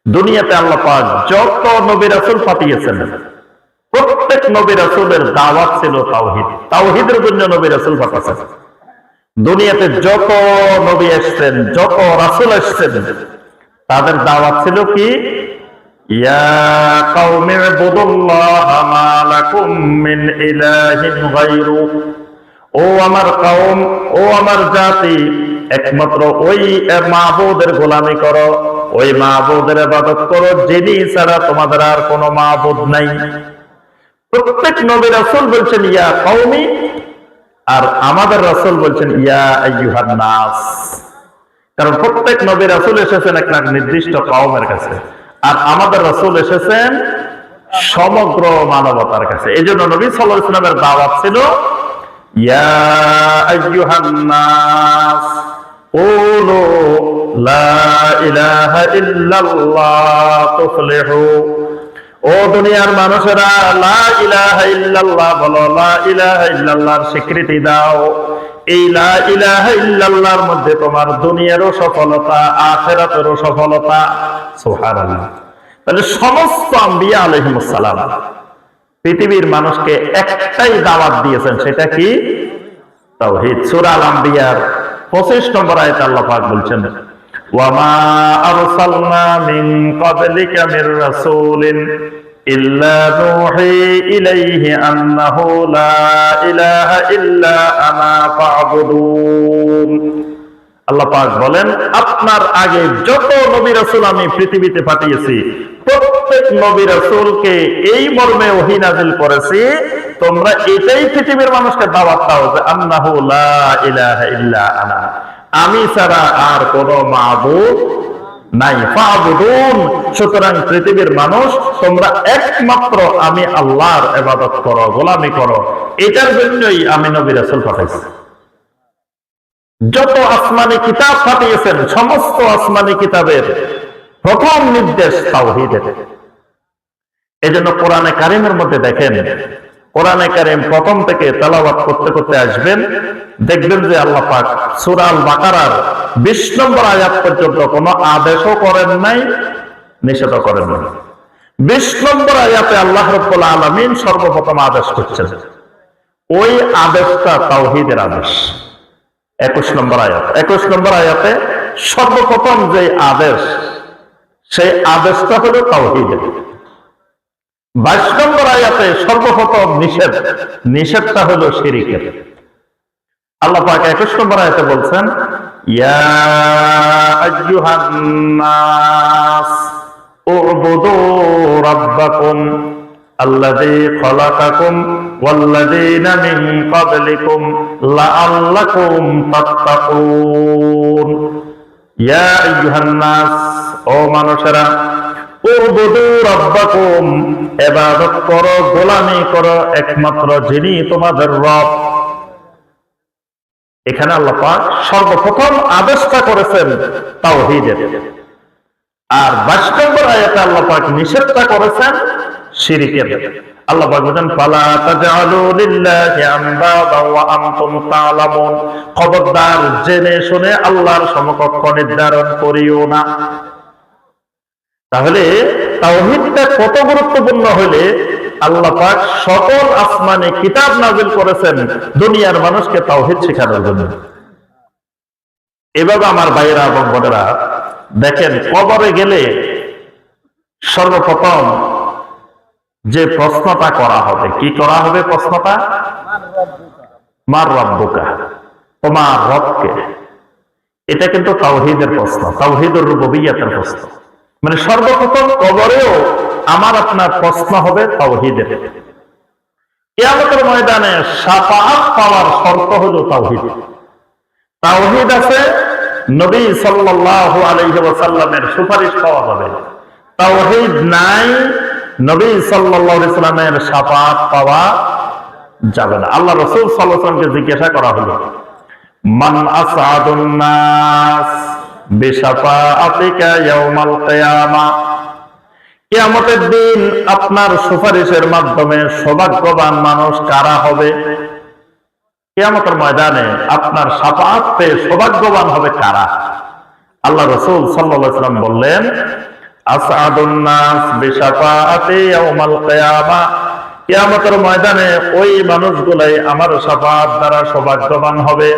দুনিয়াতে আল্লাহ পাক যত নবী রাসূল পাঠিয়েছেন প্রত্যেক নবী রাসূলের দাওয়াত ছিল তাওহীদ। তাওহীদের জন্য নবী রাসূল পাঠাচ্ছেন। দুনিয়াতে যত নবী এসেছেন, যত রাসূল এসেছেন, তাদের দাওয়াত ছিল কি? ইয়া কওমি ইবুদুল্লাহা মা লাকুম মিন ইলাহিন গায়রু, ও আমার কওম, ও আমার জাতি, একমাত্র ওই মাবুদের গোলামি করো, ওই মাবুদের ইবাদত করো যিনি ছাড়া তোমাদের আর কোনো মাবুদ নাই। প্রত্যেক নবী রাসূল বলছেন ইয়া কওমি, আর আমাদের রাসূল বলছেন ইয়া আইয়ুহান নাস। কারণ প্রত্যেক নবী রাসূল এসেছেন একটা নির্দিষ্ট কওমের কাছে, আর আমাদের রাসূল এসেছেন সমগ্র মানবতার কাছে। এই জন্য নবী সাল্লাল্লাহু আলাইহি ওয়াসাল্লামের দাওয়াত ছিল ইয়া আইয়ুহান নাস কুলু লা ইলাহা ইল্লাল্লাহ তুফলিহু, ও দুনিয়ার মানুষেরা লা ইলাহা ইল্লাল্লাহ বলো, লা ইলাহা ইল্লাল্লাহর স্বীকৃতি দাও। এই লা ইলাহা ইল্লাল্লাহর মধ্যে তোমার দুনিয়ারও সফলতা, আখিরাতেরও সফলতা। সুবহানাল্লাহ। তাহলে সমস্ত আম্বিয়া আলাইহিমুস সালাম পৃথিবীর মানুষকে একটাই দাওয়াত দিয়েছেন, সেটা কি? তাওহীদ। সূরা আল আম্বিয়ার 25 নম্বর আয়াতে আল্লাহ পাক বলছেন, ওয়া মা আরসালনা মিন ক্বাবলিকা মির রাসূলিন ইল্লা নূহি ইলাইহি আন্নাহু লা ইলাহা ইল্লা আনা ফা'বুদুন। আল্লাহ পাক বলেন, আপনার আগে যত নবী রাসূল আমি পৃথিবীতে পাঠিয়েছি, প্রত্যেক নবী রাসূলকে এই মর্মে ওহী নাযিল করেছি, তোমরা এটাই পৃথিবীর মানুষকে দাওয়াত দাও যে আন্নাহু লা ইলাহা ইল্লা আনা, আমি ছাড়া আর কোনো মাবুদ নাই। ফা'বুদুন, সুতরাং পৃথিবীর মানুষ তোমরা একমাত্র আমি আল্লাহর ইবাদত করো, গোলামি করো। এটার জন্যই আমি নবী রাসূল পাঠাইছি। যত আসমানি কিতাব পাঠিয়েছেন, সমস্ত আসমানি কিতাবের প্রথম নির্দেশ তাওহীদের। এজন্য কোরআনে কারিমের মধ্যে দেখেন, কোরআনে কারিম প্রথম থেকে তেলাওয়াত করতে করতে আসবেন, দেখবেন যে আল্লাহ পাক সূরা আল বাকারার 20 নম্বর আয়াত পর্যন্ত কোনো আদেশও করেন নাই, নিষেধও করেন নাই। 20 নম্বর আয়াতে আল্লাহ রাব্বুল আলামিন সর্বপ্রথম আদেশ করছেন, ওই আদেশটা তাওহীদের আদেশ। 21 নম্বর আয়াত, 21 নম্বর আয়াতে সর্বপ্রথম যে আদেশ, সেই আদেশটা হলো তাওহীদের। 22 নম্বর আয়াতে সর্বপ্রথম নিষেধ, নিষেধটা হলো শিরকের। আল্লাহ পাক 21 নম্বর আয়াতে বলছেন, ইয়া আইয়ুহান নাস উবুদু রাব্বাকুম আল্লাযী খালাকাকুম ওয়াল্লাযীনা মিন ক্বাবলিকুম লাআল্লাকুম তাত্তাকুন। ইয়া আইয়ুহান নাস, ও মানুষেরা, উবুদু রাব্বাকুম, ইবাদত করো, গোলামি করো একমাত্র যিনি তোমাদের রব। এখানে আল্লাহ পাক সর্বপ্রথম আদেশটা করেছেন তাওহীদের। আর 22 নম্বর আয়াতে আল্লাহ পাক নিষেধটা করেছেন শিরকের। আল্লাহ পাক বলেন, ফালা তাজআলু লিল্লাহি আনদাদা ওয়া আনতুম তা'লামুন, খবরদার জেনে শুনে আল্লাহর সমকক্ষ নির্ধারণ করিও না। তাহলে তাওহীদটা কত গুরুত্বপূর্ণ হলে আল্লাহ পাক সকল আসমানি কিতাব নাযিল করেছেন দুনিয়ার মানুষকে তাওহীদ শেখানোর জন্য। এভাবে আমার ভাইয়েরা এবং বোনেরা দেখেন, কবরে গেলে সর্বপ্রথম যে প্রশ্নটা করা হবে, কি করা হবে প্রশ্নটা? মার রাব্বুকা, তোমার রবকে। এটা কিন্তু তাওহীদের প্রশ্ন, তাওহীদুর রুবুবিয়্যাতের প্রশ্ন। মানে সর্বপ্রথম কবরেও আমার আপনার প্রশ্ন হবে তাওহীদের। কিয়ামতের ময়দানে শাফাআত পাওয়ার শর্ত হলো তাওহীদ। তাওহীদ আছে, নবী সাল্লাল্লাহু আলাইহি ওয়াসাল্লামের সুপারিশ পাওয়া যাবে। তাওহীদ নাই, নবী সাল্লাল্লাহু আলাইহি ওয়াসাল্লামের শাফাআত পাওয়া যাবে না। আল্লাহ রাসূল সাল্লাল্লাহু আলাইহি ওয়াসাল্লামকে জিজ্ঞাসা করা হলো, মান আসআদুন নাস বিশাফাআতিকা ইয়াউমাল কিয়ামা, কিয়ামতের দিন আপনার সুপারিশের মাধ্যমে সৌভাগ্যবান মানুষ কারা হবে? কিয়ামতের ময়দানে আপনার শাফাআত পেয়ে সৌভাগ্যবান হবে কারা? আল্লাহ রাসূল সাল্লাল্লাহু আলাইহি ওয়াসাল্লাম বললেন, আসআদুন নাস বিশাফাআতি ইয়াউমাল কিয়ামা, কিয়ামতের ময়দানে ওই মানুষগুলাই আমার শাফাআত দ্বারা সৌভাগ্যবান হবে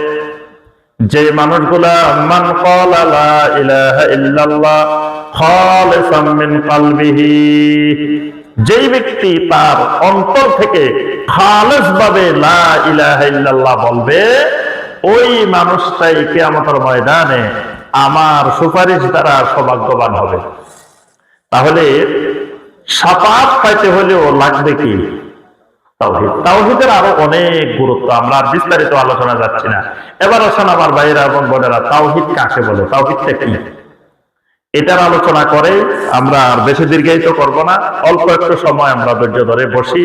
যে মানুষগুলা মান ক্বালা লা ইলাহা ইল্লাল্লাহ খালিসাম মিন কলবিহি, যেই ব্যক্তি তার অন্তর থেকে খালেস ভাবে লা ইলাহা ইল্লাল্লাহ বলবে, ওই মানুষটাই কিয়ামতের ময়দানে আমার সুপারিশ দ্বারা সৌভাগ্যবান হবে। তাহলে শাফাআত পাইতে হলেও লাগবে কি? তাওহীদ। তাওহীদের আরো অনেক গুরুত্ব, আমরা আর বিস্তারিত আলোচনা যাচ্ছি না। এবার আসেন আমার ভাইয়েরা এবং বোনেরা, তাওহীদ কাকে বলে, তাওহীদটা কি, এটার আলোচনা করে আমরা আর বেশি দীর্ঘায়িত করব না। অল্প একটু সময় আমরা ধৈর্য ধরে বসি,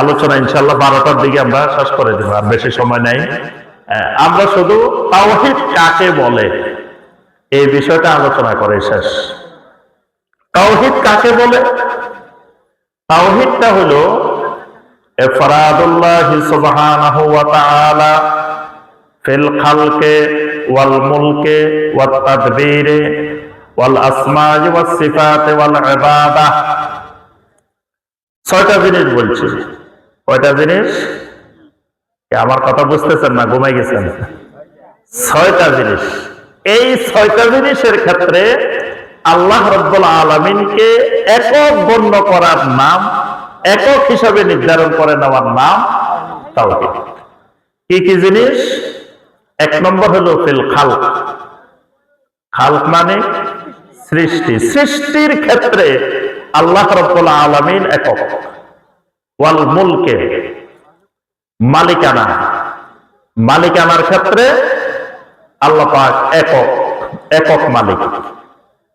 আলোচনা ইনশাআল্লাহ 12টার দিকে আমরা শেষ করে দেব, আর বেশি সময় নেই। আমরা শুধু তাওহীদ কাকে বলে এই বিষয়টা আলোচনা করে শেষ। তাওহীদ কাকে বলে? তাওহীদটা হলো ইফরাদুল্লাহ সুবহানাহু ওয়া তাআলা ফিল খালকি ওয়াল মুলকি ওয়াত তাদবীরি ওয়াল আসমা'i ওয়াস সিফাতি ওয়াল ইবাদাহ। 6টা জিনিস বলছি। কয়টা জিনিস? আমার কথা বুঝতেছেন না, ঘুমাই গেছেন? 6টা জিনিস। এই 6টা জিনিসের ক্ষেত্রে আল্লাহ রাব্বুল আলামিনকে একক গণ্য করার নাম, একক হিসাবে নির্ধারণ করে নেওয়ার নাম তাওহীদ। কি কি জিনিস? এক নম্বর হলো ফিল খালক। খালক মানে সৃষ্টি। সৃষ্টির ক্ষেত্রে আল্লাহ রাব্বুল আলামিন একক। ওয়াল মুলকে, মালিকানা, মালিকানার ক্ষেত্রে আল্লাহ পাক একক, একক মালিক।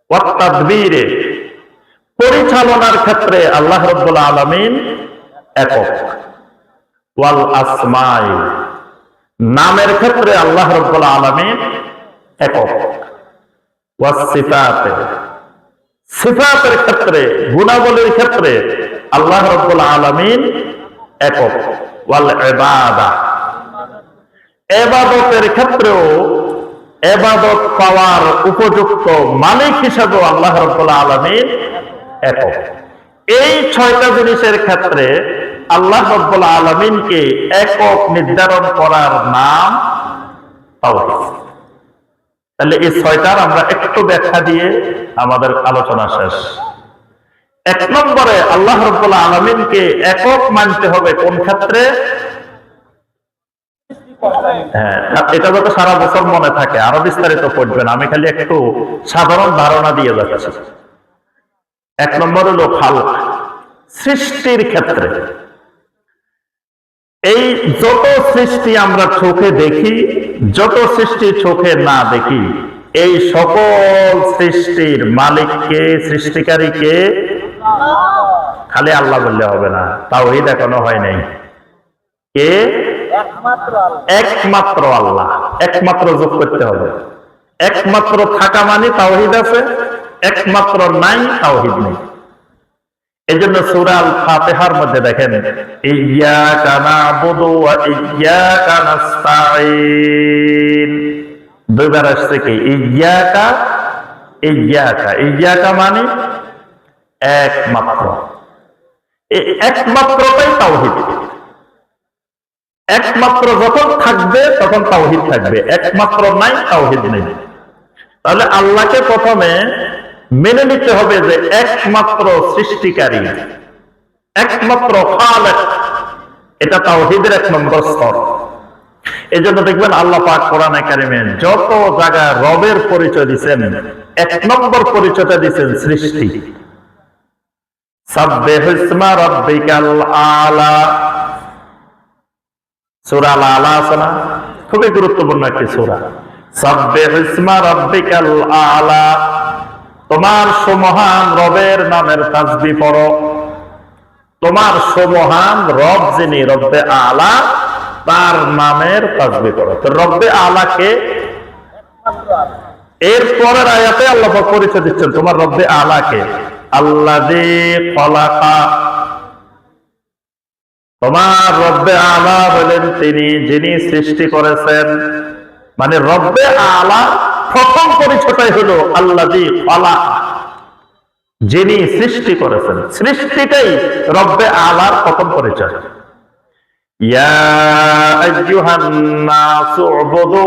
ওয়াত তাদবীরে, পরিচালনার ক্ষেত্রে আল্লাহ রাব্বুল আলামিন একক। ওয়াল আসমাই, নামের ক্ষেত্রে আল্লাহ রাব্বুল আলামিন একক। ওয়াস সিফাতে, সিফাতের ক্ষেত্রে, গুণাবলীর ক্ষেত্রে আল্লাহ রাব্বুল আলামিন একক। ওয়াল ইবাদা, ইবাদতের ক্ষেত্রেও ইবাদত পাওয়ার উপযুক্ত মালিক হিসেবে আল্লাহ রাব্বুল আলামিন একক। এই ছয়টা জিনিসের ক্ষেত্রে আল্লাহ রাব্বুল আলামিনকে একক নির্ধারণ করার নাম তাওহীদ। তাহলে এই ছয়টার আমরা একটু ব্যাখ্যা দিয়ে আমাদের আলোচনা শেষ। এক নম্বরে আল্লাহ রাব্বুল আলামিনকে একক মানতে হবে কোন ক্ষেত্রে? হ্যাঁ, এটা যাতে সারা বছর মনে থাকে, আরো বিস্তারিত পড়বেন, আমি খালি একটু সাধারণ ধারণা দিয়ে যাচ্ছি। এক নম্বর হলো খালক, সৃষ্টির ক্ষেত্রে। এই যত সৃষ্টি আমরা চোখে দেখি, যত সৃষ্টি চোখে না দেখি, এই সকল সৃষ্টির মালিককে, সৃষ্টিকারীকে খালি আল্লাহ বললে হবে না, তাওহীদ এখনো হয় নাই। কে? একমাত্র আল্লাহ, একমাত্র যোগ করতে হবে। একমাত্র থাকা মানে তাওহীদ আছে, একমাত্র নাই তাওহীদ নেই। এই জন্য সূরা আল ফাতিহার মধ্যে দেখেন, ইয়্যাকা না'বুদু ওয়া ইয়্যাকা নাস্তাঈন, দুইবার আসছে কি? ইয়্যাকা, ইয়্যাকা। ইয়্যাকা মানে একমাত্র। এই একমাত্রটাই তাওহীদ। একমাত্র যখন থাকবে তখন তাওহীদ থাকবে, একমাত্র নাই তাওহীদ নেই। তাহলে আল্লাহকে প্রথমে মেনে নিতে হবে যে একমাত্র সৃষ্টিকারী, একমাত্র খালেক, এটা তাওহীদের এক নম্বর স্তর। এই জন্য দেখবেন আল্লাহ পাক কোরআনে কারিমে যত জায়গায় রবের পরিচয় দিচ্ছেন, এক নম্বর পরিচয়টা দিচ্ছেন সৃষ্টি। সাব্বিহু ইসমা রাব্বিকাল আলা, সূরা আল আলা আছে না? খুবই গুরুত্বপূর্ণ একটি সূরা। সাব্বিহু ইসমা রাব্বিকাল আলা, তোমার সুমহান রবের নামের তাসবিহ পড়ো। তোমার সুমহান রব যিনি রব্বে আলা, তার নামের তাসবিহ করো। তো রব্বে আলাকে এর পরের আয়াতে আল্লাহ পাক পরিচয় দিচ্ছেন তোমার রব্বে আলাকে, আল্লাযী খলাকা, তোমার রব্বে আলা হলেন তিনি যিনি সৃষ্টি করেছেন। মানে রব্বে আলা প্রথম পরিচয়টাই হলো আল্লাযী খলাকা, যিনি সৃষ্টি করেছেন। সৃষ্টিটাই রব্বে আলার প্রথম পরিচয়। ইয়া আইয়ুহান নাসু উবুদু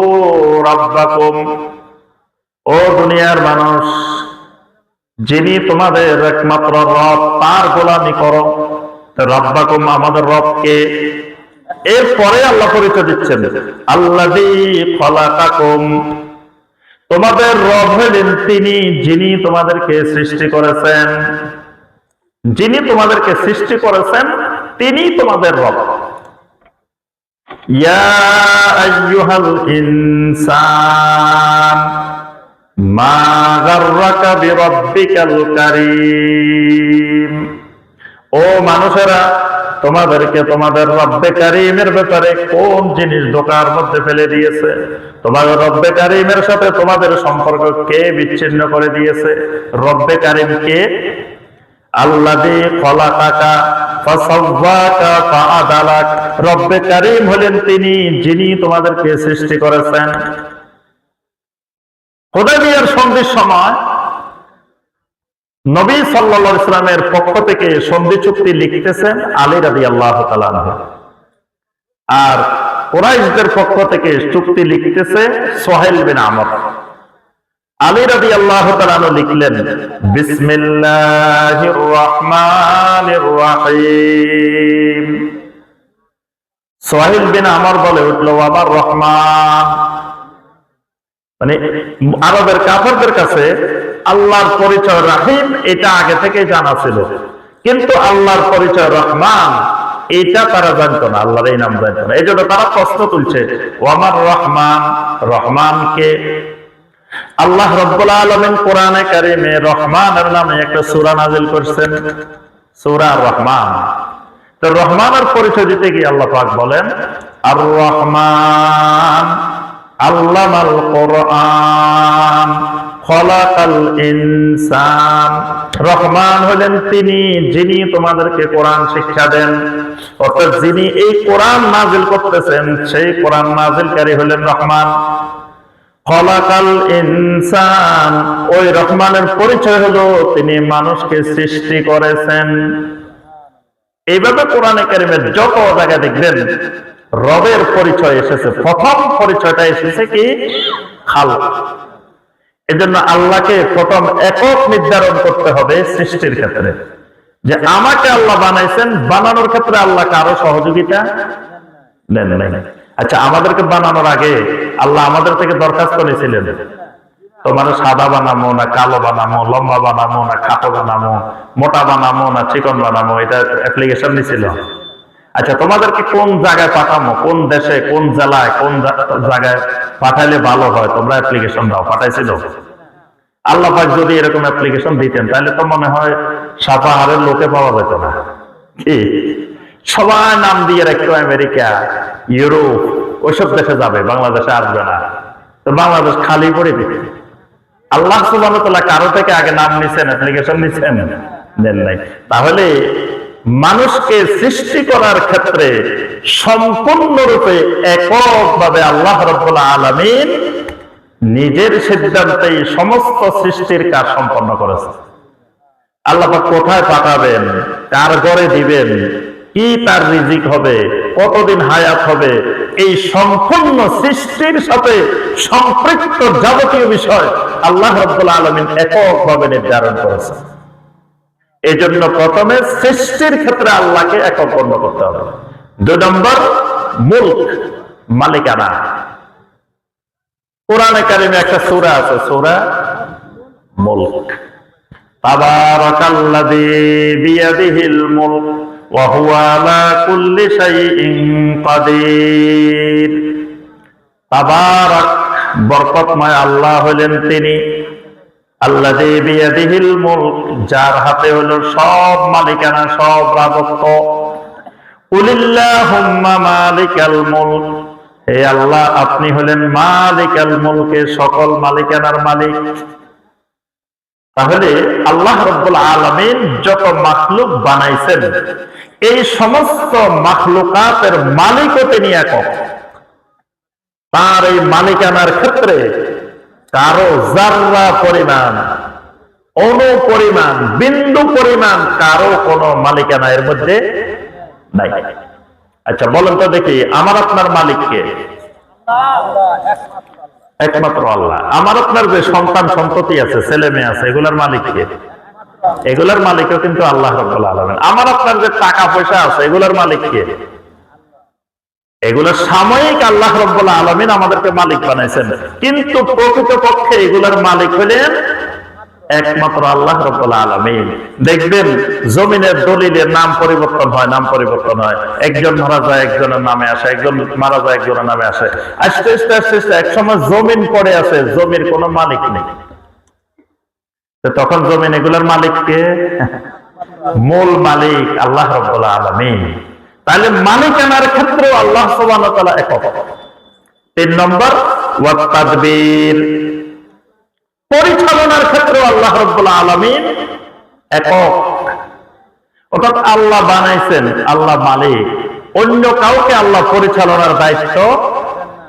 রাব্বাকুম, ও দুনিয়ার মানুষ, যিনি তোমাদের একমাত্র রব, তার গোলামি করো। রাব্বাকুম, আমাদের রবকে। এরপরে আল্লাহ পরিচয় দিচ্ছেন আল্লাযী খলাকাকুম, তোমাদের রব হলেন তিনি যিনি তোমাদেরকে সৃষ্টি করেছেন। যিনি তোমাদেরকে সৃষ্টি করেছেন তিনি তোমাদের রব। ইয়া আইয়ুহাল ইনসান মা গাররাকা বিরাব্বিকাল কারীম, ও মানুষেরা, তোমাদেরকে তোমাদের রব্বে কারীমের ব্যাপারে কোন জিনিস ধোঁকার মধ্যে ফেলে দিয়েছে? তোমাদের রব্বে কারীমের সাথে তোমাদের সম্পর্ক কে বিচ্ছিন্ন করে দিয়েছে? রব্বে কারীম কে? আল্লাযী খলাকাকা ফাসাওয়াকা ফাআদালাক, রব্বে কারীম হলেন তিনি যিনি তোমাদেরকে সৃষ্টি করেছেন। হুদায়বিয়ার সন্ধির সময় নবী সাল্লাল্লাহু আলাইহি ওয়াসাল্লামের পক্ষ থেকে সন্ধি চুক্তি লিখতেছেন আলী রাদিয়াল্লাহু তাআলা আনহু, আর কুরাইশদের পক্ষ থেকে চুক্তি লিখতেছে সুহাইল বিন আমর। আলী রাদিয়াল্লাহু তাআলা আনহু লিখলেন, বিসমিল্লাহির রহমানির রহিম। সোহাইল বিন আমর বলে উঠল, আবার রহমান। মানে আরবের কাফেরদের কাছে আল্লাহর পরিচয় রাহিম এটা আগে থেকে জানা ছিল, কিন্তু আল্লাহর পরিচয় রহমান এটা তারা জানতো না, আল্লাহর এই নাম জানতো না। এই জন্য তারা প্রশ্ন তুলছে, ও আমার রহমান, রহমানকে? আল্লাহ রাব্বুল আলামিন কোরআনে কারিমে রহমানের নামে একটা সূরা নাযিল করেছেন, সূরা রহমান। তো রহমানের পরিচয় দিতে গিয়ে আল্লাহ পাক বলেন, আর রহমান আল্লামাল কোরআন খলাকাল ইনসান। রহমান হলেন তিনি যিনি তোমাদেরকে কোরআন শিক্ষা দেন, অর্থাৎ যিনি এই কোরআন নাযিল করতেছেন সেই কোরআন নাযিলকারী হলেন রহমান। খলাকাল ইনসান, ওই রহমানের পরিচয় হলো তিনি মানুষকে সৃষ্টি করেছেন। এইভাবে কোরআনে কারিমের যত জায়গায় দেখবেন রবের পরিচয় এসেছে, প্রথম পরিচয়টা এসেছে কি? খালক। এজন্য আল্লাহকে প্রথম একক নির্ধারণ করতে হবে সৃষ্টির ক্ষেত্রে, যে আমাকে আল্লাহ বানাইছেন, বানানোর ক্ষেত্রে আল্লাহ কারো সহযোগিতা নেন নাই। আচ্ছা, আমাদেরকে বানানোর আগে আল্লাহ আমাদের থেকে দরখাস্ত নিয়েছিলেন, তোমার সাদা বানামো না কালো বানামো, লম্বা বানামো না খাটো বানামো, মোটা বানামো না চিকন বানামো, এটা অ্যাপ্লিকেশন নিয়েছিল? আচ্ছা, তোমাদেরকে কোন জায়গায় পাঠামো, কোন দেশে, কোন জেলায়, কোন জায়গায় পাঠাইলে ভালো হয়, তোমরা অ্যাপ্লিকেশন দাও, পাঠাইছিল? আল্লাহ পাক যদি এরকম অ্যাপ্লিকেশন দিতেন তাহলে তো মনে হয় সাপাহারের লোকে পাওয়া যেত না। কি সবাই নাম দিয়ে রাখতো আমেরিকা, ইউরোপ, ওইসব দেশে যাবে, বাংলাদেশে আসবে না। তো বাংলাদেশ খালি পড়ে দিবে। আল্লাহ সুবহানাহু ওয়া তাআলা কারো থেকে আগে নাম নিছেন, অ্যাপ্লিকেশন নিছেন? নেন নাই। তাহলে মানুষকে সৃষ্টি করার ক্ষেত্রে সম্পূর্ণরূপে এককভাবে আল্লাহ রাব্বুল আলামিন নিজের সিদ্ধান্তেই সমস্ত সৃষ্টির কাজ সম্পন্ন করেছেন। আল্লাহ পাক কোথায় পাঠাবেন, কার ঘরে দিবেন, কি তার রিজিক হবে, কতদিন হায়াত হবে, এই সম্পূর্ণ সৃষ্টির সাথে সম্পৃক্ত যাবতীয় বিষয় আল্লাহ রাব্বুল আলামিন এককভাবে নির্ধারণ করেছেন। এই জন্য প্রথমে সৃষ্টির ক্ষেত্রে আল্লাহকে একক গণ্য করতে হবে। 2 নম্বর, মুলক, মালিকানা। কোরআনে কারিমে একটা সূরা আছে, সূরা মুলক। তাবারাকাল্লাযী বিয়াদিহিল মুলক ওয়া হুয়া আলা কুল্লি শাইইন কাদির। তাবারাক, বরকতময় আল্লাহ হলেন তিনি, আল্লাযী বিয়াদিহিল মুলক, যার হাতে হলো সব মালিকানা, সব রাজত্ব। কুলিল্লাহুম্মা মালিকাল মুলক, হে আল্লাহ আপনি হলেন মালিকাল মুলকের, সকল মালিকানার মালিক। তাহলে আল্লাহ রাব্বুল আলামিন যত মাখলুক বানাইছেন, এই সমস্ত মাখলুকাতের মালিকও তিনি একক। তার এই মালিকানার ক্ষেত্রে কারো জাররা পরিমাণ, অণু পরিমাণ, বিন্দু পরিমাণ কারো কোনো মালিকানা এর মধ্যে নাই। আচ্ছা বলেন তো দেখি, আমার আপনার মালিক কে? একমাত্র আল্লাহ। আমার আপনার যে সন্তান সন্ততি আছে, ছেলে মেয়ে আছে, এগুলার মালিক কে? এগুলার মালিকও কিন্তু আল্লাহ রাব্বুল আলামিন। আমার আপনার যে টাকা পয়সা আছে, এগুলার মালিক কে? এগুলো সাময়িক আল্লাহ রাব্বুল আলামিন আমাদেরকে মালিক বানাইছেন, কিন্তু প্রকৃতপক্ষে এগুলার মালিক হলেন একমাত্র আল্লাহ রাব্বুল আলামিন। দেখবেন জমিনের দলিলের নাম পরিবর্তন হয়, নাম পরিবর্তন হয়, একজন মারা যায় একজনের নামে আসে, একজন মারা যায় একজনের নামে আসে। আস্তে আস্তে আস্তে আস্তে এক সময় জমিন পড়ে আছে, জমির কোনো মালিক নেই। তখন জমিন এগুলার মালিক কে? মূল মালিক আল্লাহ রাব্বুল আলামিন। তাহলে মালিকানার ক্ষেত্রে আল্লাহ সুবহানাহু ওয়া তাআলা একক। 3 নম্বর, ওয়াত তাদবীর, পরিচালনার ক্ষেত্রে আল্লাহ রাব্বুল আলামিন একক। অর্থাৎ আল্লাহ বানাইছেন, আল্লাহ মালিক, অন্য কাউকে আল্লাহ পরিচালনার দায়িত্ব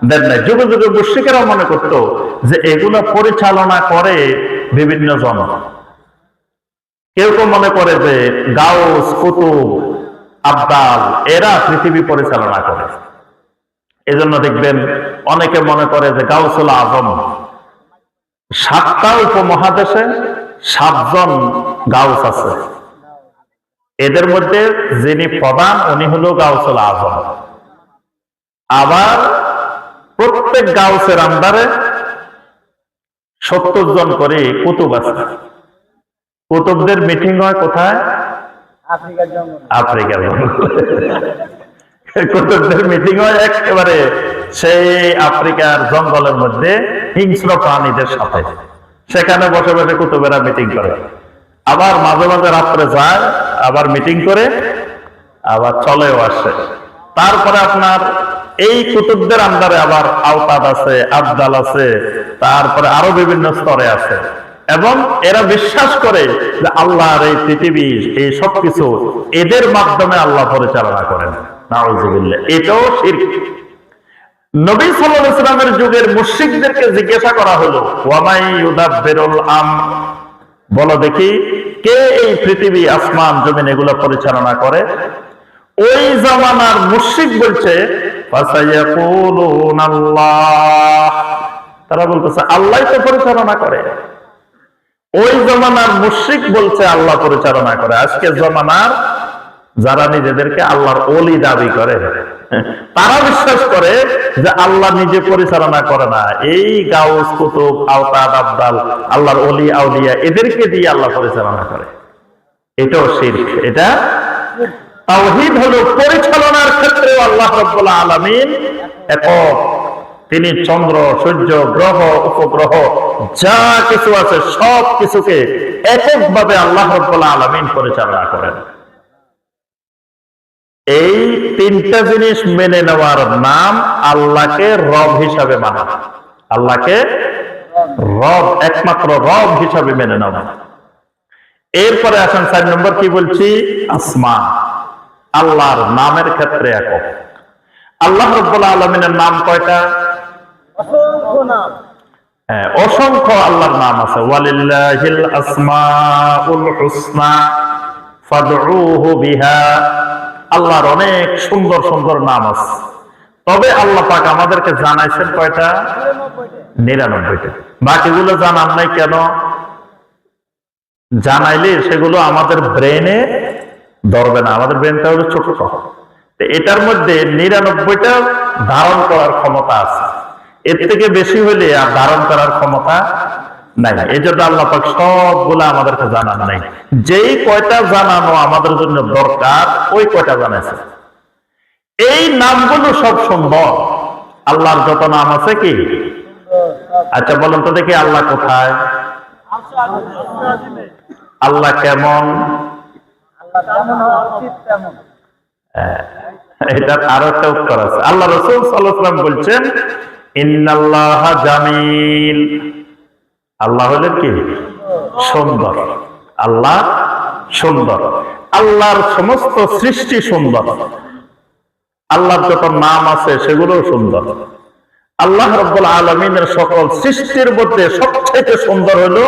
দেন নাই। যুগে যুগে মুশরিকেরা মনে করত যে এগুলো পরিচালনা করে বিভিন্ন জন। কেউ কেউ মনে করে যে গাউস, কুতুব, আব্দাল এরা পৃথিবী পরিচালনা করে। এজন্য দেখবেন অনেকে মনে করে যে গাউসুল আজম, 7টা উপমহাদেশে 7 জন গাউস আছে। এদের মধ্যে যিনি প্রধান উনি হলো গাউসুল আজম। আবার প্রত্যেক গাউসের আন্ডারে 70 জন করে কুতুব আছে। কুতুবদের মিটিং হয় কোথায়? আফ্রিকার জঙ্গলে। কুতুবদের মিটিং হয় একেবারে সেই আফ্রিকার জঙ্গলের মধ্যে হিংস্র প্রাণীদের সাথে। সেখানে বসে বসে কুতুবেরা মিটিং করে। আবার মাঝে মাঝে রাত্রে যায়, আবার মিটিং করে, আবার চলেও আসে। তারপরে আপনার এই কুতুবদের আন্ডারে আবার আওতাদ আছে, আবদাল আছে, তারপরে আরো বিভিন্ন স্তরে আছে। এবং এরা বিশ্বাস করে যে আল্লাহর এই পৃথিবী, এই সবকিছু এদের মাধ্যমে আল্লাহ পরিচালনা করেন। নাউযুবিল্লাহ। এটাও শিরক। নবী সাল্লাল্লাহু আলাইহি ওয়াসাল্লামের যুগের মুশরিকদেরকে জিজ্ঞাসা করা হলো, ওয়ামাই ইউদাব্বিরুল বলো দেখি কে এই পৃথিবী, আসমান, জমিন এগুলো পরিচালনা করে? ওই জামানার মুশরিক বলছে ফাসায়াকুলুনাল্লাহ, তারা বলতেছে আল্লাহই তো পরিচালনা করে। ওই জামানার মুশরিক বলছে আল্লাহ পরিচালনা করে। আজকে জামানার যারা নিজেদেরকে আল্লাহর ওলি দাবি করে, তারা বিশ্বাস করে যে আল্লাহ নিজে পরিচালনা করে না, এই গাউস, কুতুব, আওতাদ, আবদাল, আল্লাহর ওলি আউলিয়া এদেরকে দিয়ে আল্লাহ পরিচালনা করে। এটাও শিরক। এটা তাওহীদ হলো পরিচালনার ক্ষেত্রে আল্লাহ রাব্বুল আলামিন একক। তিনি চন্দ্র, সূর্য, গ্রহ, উপগ্রহ যা কিছু আছে সব কিছুকে এককভাবে আল্লাহ রাব্বুল আলামিন পরিচালনা করেন। এই 3টা জিনিস মেনে নেওয়ার নাম আল্লাহকে রব হিসাবে মানা। আল্লাহকে রব, একমাত্র রব হিসাবে মেনে নেওয়া। এরপরে আসেন 4 নম্বর কি বলছি? আসমা। আল্লাহর নামের ক্ষেত্রে একক। আল্লাহ রাব্বুল আলামিনের নাম কয়টা? অসংখ্য নাম। হ্যাঁ, অসংখ্য আল্লাহর নাম আছে। ওয়ালিল্লাহিল আসমাউল হুসনা ফাদউহু বিহা। আল্লাহর অনেক সুন্দর সুন্দর নাম আছে। তবে আল্লাহ পাক আমাদেরকে জানাইছেন কয়টা? 99টা। বাকিগুলো জানান নাই কেন? জানাইলে সেগুলো আমাদের ব্রেনে ধরবে না। আমাদের ব্রেনটা হলো ছোট। এটার মধ্যে 99টা ধারণ করার ক্ষমতা আছে। এর থেকে বেশি হলে আর ধারণ করার ক্ষমতা নাই। এই জন্য আল্লাহ পাক সবগুলা আমাদেরকে জানান নাই। যেই কয়টা জানানো আমাদের জন্য দরকার ওই কয়টা জানাইছে। এই নামগুলো সব সুন্দর। আল্লাহর যত নাম আছে কি? আচ্ছা বলেন তো দেখি আল্লাহ কোথায়? আল্লাহ কেমন? এটার আরো একটা উত্তর আছে। আল্লাহ রাসূল সাল্লাল্লাহু আলাইহি ওয়াসাল্লাম বলছেন ইন্নাল্লাহা জামিল। আল্লাহ হলেন কি? সুন্দর। আল্লাহ সুন্দর। আল্লাহর সমস্ত সৃষ্টি সুন্দর। আল্লাহর যত নাম আছে সেগুলো সুন্দর। আল্লাহ রাব্বুল আলামিনের সকল সৃষ্টির মধ্যে সবচেয়ে সুন্দর হলো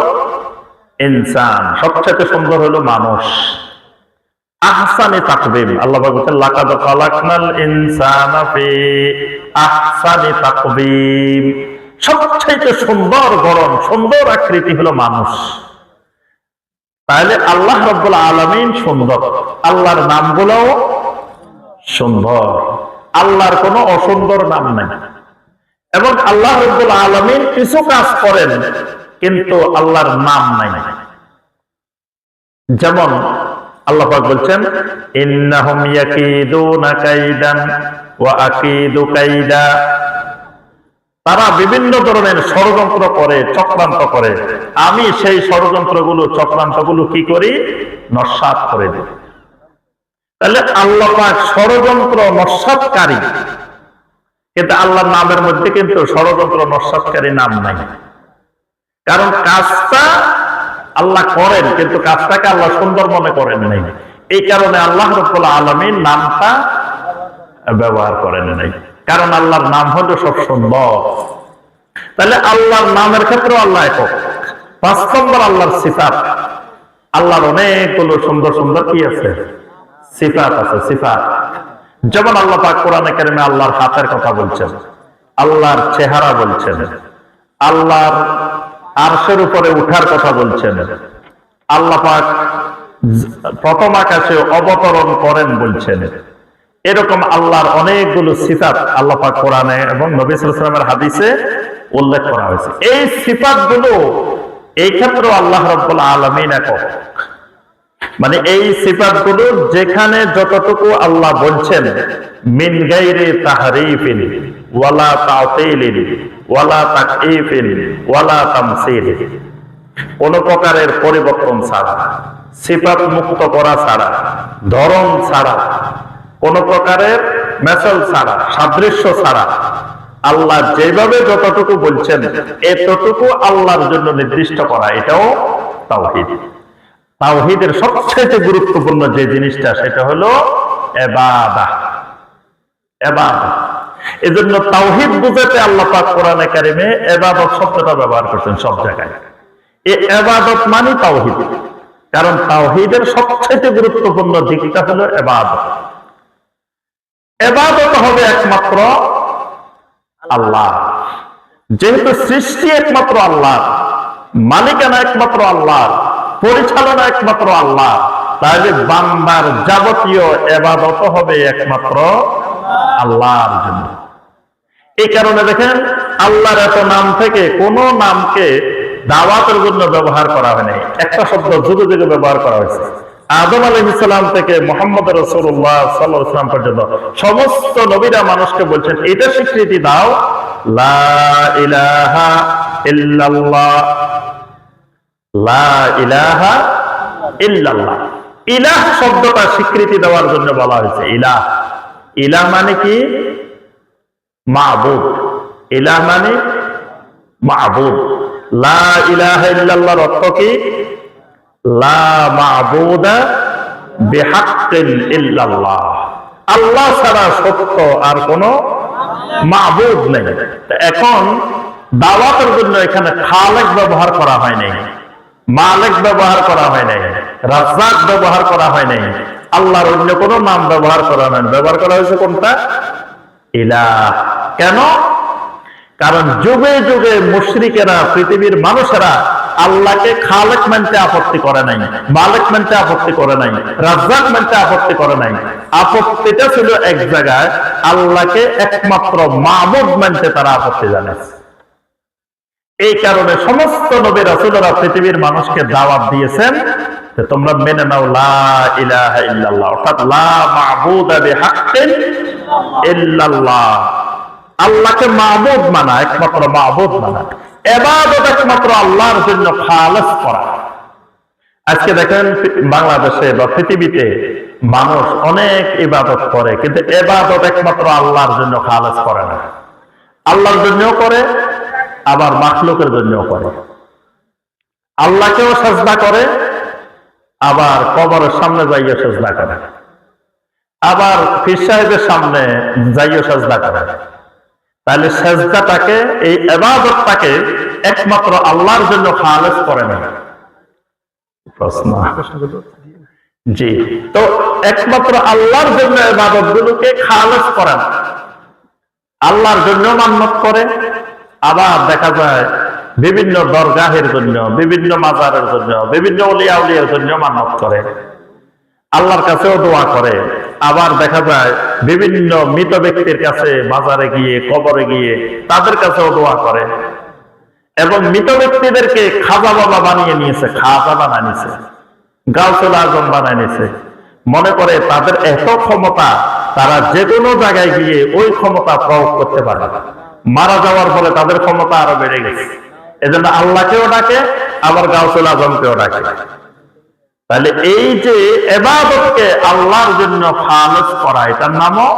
ইনসান, সবচেয়ে সুন্দর হলো মানুষ। আহসানি তাকবীম। আল্লাহ পাক বলেন লাকাদ খালাকনাল ইনসানা ফি আহসানি তাকবীম। সবচেয়ে সুন্দর গঠন, সুন্দর আকৃতি হলো মানুষ। তাহলে আল্লাহ রাব্বুল আলামিন সুন্দর। আল্লাহর নামগুলোও সুন্দর। আল্লাহর কোনো অসুন্দর নাম নাই। এবং আল্লাহ রাব্বুল আলামিন কিছু কাজ করেন কিন্তু আল্লাহর নাম নাই। যেমন আল্লাহ পাক বলছেন ইন্নাহুম ইয়াকিদুনা কাইদান ওয়া আকিদু কাইদা। তারা বিভিন্ন ধরনের ষড়যন্ত্র করে, চক্রান্ত করে। আমি সেই ষড়যন্ত্রগুলো, চক্রান্তগুলো কি করি? নস্যাৎ করে দিই। তাহলে আল্লাহ পাক ষড়যন্ত্র নস্যাৎকারী, কিন্তু আল্লাহর নামের মধ্যে কিন্তু ষড়যন্ত্র নস্যাৎকারী নাম নাই। কারণ কাজটা আল্লাহ করেন কিন্তু কাজটাকে আল্লাহ সুন্দর মনে করেন নাই। এই কারণে আল্লাহ রাব্বুল আলামিন নামটা ব্যবহার করেন নাই। কারণ আল্লাহর নাম হলো সব সুন্দর। তাহলে আল্লাহর নামের ক্ষেত্রে আল্লাহ একক। 5 নম্বর আল্লাহর সিফাত। আল্লাহর অনেকগুলো সুন্দর সুন্দর কি আছে? সিফাত আছে। সিফাত যেমন আল্লাহ পাক কোরআনে কারিমে আল্লাহর হাতের কথা বলছেন, আল্লাহর চেহারা বলছেন, আল্লাহর আরশের উপরে উঠার কথা বলছেন, আল্লাহ পাক প্রথম আকাশে অবতরণ করেন বলছেন। এরকম আল্লাহর অনেকগুলো সিফাত আল্লাহ পাক কোরআনে এবং নবী সাল্লাল্লাহু আলাইহি ওয়াসাল্লামের হাদিসে উল্লেখ করা হয়েছে। এই সিফাতগুলো এই ক্ষেত্রে আল্লাহ রাব্বুল আলামিন একক, মানে এই সিফাতগুলো যেখানে যতটুকু আল্লাহ বলছেন মিন গায়রি তাহরিফিন ওয়ালা তা'তিলিন ওয়ালা তাকঈফিন ওয়ালা তামসিল, কোন প্রকারের পরিবর্তন ছাড়া, সিফাত মুক্ত করা ছাড়া, ধরন ছাড়া, কোন প্রকারের মেসল ছাড়া, সাদৃশ্য ছাড়া আল্লাহ যেভাবে যতটুকু বলছেন এতটুকু আল্লাহর জন্য নির্দিষ্ট করা, এটাও তাওহীদ। তাওহীদের সবচেয়ে গুরুত্বপূর্ণ যে জিনিসটা সেটা হলো ইবাদত। ইবাদত, এজন্য তাওহীদ বুঝাতে আল্লাহ পাক কোরআনে কারিমে ইবাদত শব্দটা ব্যবহার করছেন সব জায়গায়। এই ইবাদত মানে তাওহীদ, কারণ তাওহীদের সবচেয়ে গুরুত্বপূর্ণ দিকটা হলো ইবাদত। ইবাদত হবে একমাত্র আল্লাহ, যেহেতু সৃষ্টি একমাত্র আল্লাহ, মালিকানা একমাত্র আল্লাহ, পরিচালনা একমাত্র আল্লাহ, তাহলে বান্দার যাবতীয় ইবাদত হবে একমাত্র আল্লাহর জন্য। এই কারণে দেখেন আল্লাহর এত নাম থেকে কোন নামকে দাওয়াতের জন্য ব্যবহার করা হয় নাই, একটা শব্দ যুগে যুগে ব্যবহার করা হয়েছে। আদম আলাইহিস সালাম থেকে মুহাম্মদ রাসূলুল্লাহ সাল্লাল্লাহু আলাইহি ওয়াসাল্লাম পর্যন্ত সমস্ত নবীরা মানুষকে বলছেন এটা স্বীকৃতি দাও, লা ইলাহা ইল্লাল্লাহ, লা ইলাহা ইল্লাল্লাহ। ইলাহ শব্দটা স্বীকৃতি দেওয়ার জন্য বলা হয়েছে। ইলাহ, ইলাহ মানে কি? মাবুদ। ইলাহ মানে মাবুদ। লা ইলাহা ইল্লাল্লাহর অর্থ কি? লা মাবুদা বিহাক্কিন ইল্লাল্লাহ, আল্লাহ ছাড়া সত্য আর কোন মাবুদ নেই। এখন দাওয়াতের জন্য এখানে খালেক ব্যবহার করা হয় নাই, মালিক ব্যবহার করা হয় নাই, রাজ্জাক ব্যবহার করা হয় নাই, আল্লাহর অন্য কোন নাম ব্যবহার করা হয়, ব্যবহার করা হয়েছে কোনটা? ইলাহ। কেন? কারণ যুগে যুগে মুশরিকেরা, পৃথিবীর মানুষেরা আল্লাহকে খালেক মানতে আপত্তি করে নাই, মালিক মানতে আপত্তি করে নাই, রাজ্জাক মানতে আপত্তি করে নাই। আপত্তিটা ছিল এক জায়গায়, আল্লাহকে একমাত্র মাবুদ মানতে তারা আপত্তি জানাচ্ছে। এই কারণে সমস্ত নবী রাসূলরা পৃথিবীর মানুষকে দাওয়াত দিয়েছেন যে তোমরা মেনে নাও লা ইলাহা ইল্লাল্লাহ, অর্থাৎ লা মাবুদা বিহাক্কিন ইল্লাল্লাহ, আল্লাহকে মাবুদ মানা, একমাত্র মাবুদ মানা, ইবাদত একমাত্র আল্লাহর জন্য খালেস করা। আজকে দেখেন বাংলাদেশে বা পৃথিবীতে মানুষ অনেক ইবাদত করে, কিন্তু ইবাদত একমাত্র আল্লাহর জন্য খালেস করে না। আল্লাহর জন্যও করে, আবার মাখলুকের জন্যও করে। আল্লাহকেও সাজদা করে, আবার কবরের সামনে যাইয়া সাজদা করে, আবার পীর সাহেবের সামনে যাইয়া সাজদা করে। তাহলে সাজদাটাকে, এই ইবাদতটাকে একমাত্র আল্লাহর জন্য খালেস করে না। প্রশ্ন জি, তো একমাত্র আল্লাহর জন্য ইবাদতগুলোকে খালেস করে না, আল্লাহর জন্য মান্নত করে। আবার দেখা যায় বিভিন্ন দরগাহের জন্য, বিভিন্ন মাজারের জন্য, বিভিন্ন ওলিয়া উলিয়ার জন্য মান্নত করে, আল্লাহর কাছেও দোয়া করে। আবার দেখা যায় বিভিন্ন মৃত ব্যক্তির কাছে, বাজারে গিয়ে, কবরে গিয়ে তাদের কাছেও দোয়া করে। এবং মৃত ব্যক্তিদেরকে খাজা বাবা বানিয়ে নিয়েছে, খাজা বানিয়ে নিয়েছে, গাউসুল আজম বানিয়ে নিয়েছে। মনে করে তাদের এত ক্ষমতা, তারা যে কোনো জায়গায় গিয়ে ওই ক্ষমতা প্রয়োগ করতে পারে। মারা যাওয়ার ফলে তাদের ক্ষমতা আরো বেড়ে গেছে, এজন্য আল্লাহকেও ডাকে, আবার গাউসুল আজমকেও ডাকে। তাহলে এই যে ইবাদতকে আল্লাহর জন্য খালেস করা, এটার নামও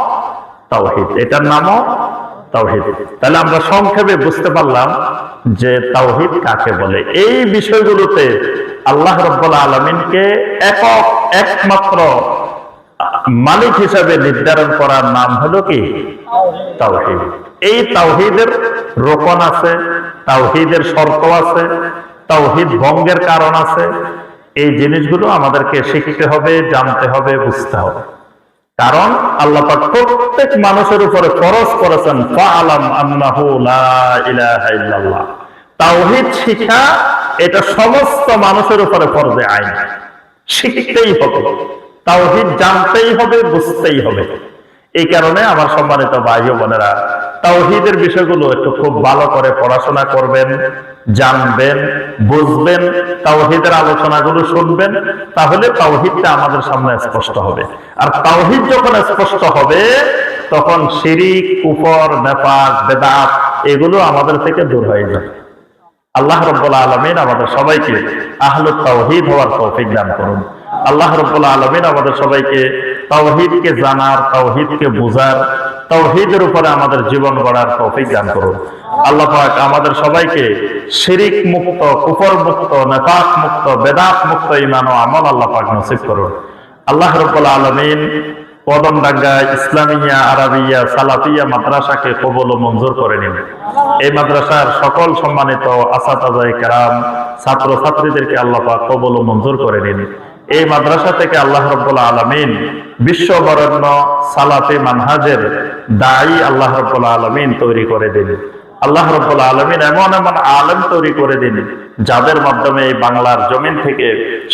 তাওহীদ, এটার নামও তাওহীদ। তাহলে আমরা সংক্ষেপে বুঝতে পারলাম যে তাওহীদ কাকে বলে। এই বিষয়গুলোতে আল্লাহ রাব্বুল আলামিনকে একক, একমাত্র মালিক হিসাবে নির্ধারণ করার নাম হলো কি? তাওহীদ। এই তাওহীদের রোকন আছে, তাওহীদের শর্ত আছে, তাওহীদ ভঙ্গের কারণ আছে। এই জিনিসগুলো আমাদেরকে শিখতে হবে, জানতে হবে, বুঝতে হবে। কারণ আল্লাহ পাক প্রত্যেক মানুষের উপরে ফরজ করেছেন ফাআলাম আন্নাহু লা ইলাহা ইল্লাল্লাহ, তাওহীদ শিক্ষা এটা সমস্ত মানুষের উপরে ফরজে আইন, শিখতেই হবে, তাওহীদ জানতেই হবে, বুঝতেই হবে। এই কারণে আমার সম্মানিত ভাই ও বোনেরা, তাওহীদের বিষয়গুলো একটু খুব ভালো করে পড়াশোনা করবেন, জানবেন, বুঝবেন, তাওহীদের আলোচনাগুলো শুনবেন, তাহলে তাওহীদটা আমাদের সামনে স্পষ্ট হবে। আর তাওহীদ যখন স্পষ্ট হবে তখন শিরিক, কুফর, নেফাক, বেদাত এগুলো আমাদের থেকে দূর হয়ে যাবে। আল্লাহ রাব্বুল আলামিন আমাদের সবাইকে আহলুত তাওহীদ হওয়ার তৌফিক দান করুন। আল্লাহ রাব্বুল আলামিন আমাদের সবাইকে তাওহীদকে জানার, তাওহীদকে বুঝার, তাওহীদের উপরে আমাদের জীবন গড়ার তৌফিক দান করুন। আল্লাহ পাক আমাদের সবাইকে শিরিক মুক্ত, কুফর মুক্ত, নেফাক মুক্ত, বেদাত মুক্ত ঈমান ও আমল আল্লাহ পাক নসিব করুন। আল্লাহ রাব্বুল আলামিন কদমডাঙ্গা ইসলামিয়া আরাবিয়া সালাফিয়া মাদ্রাসাকে কবুল ও মঞ্জুর করে নিন। এই মাদ্রাসার সকল সম্মানিত আসাতাজায়ে কেরাম, ছাত্র ছাত্রীদেরকে আল্লাহ পাক কবুল ও মঞ্জুর করে নিন। এই মাদ্রাসা থেকে আল্লাহ রাব্বুল আলামিন বিশ্ববরেণ্য সালাফি মানহাজের দায়ী আল্লাহ রাব্বুল আলামিন তৈরি করে দিন। আল্লাহ রাব্বুল আলামিন এমন এমন আলেম তৈরি করে দিন যাদের মাধ্যমে এই বাংলার জমিন থেকে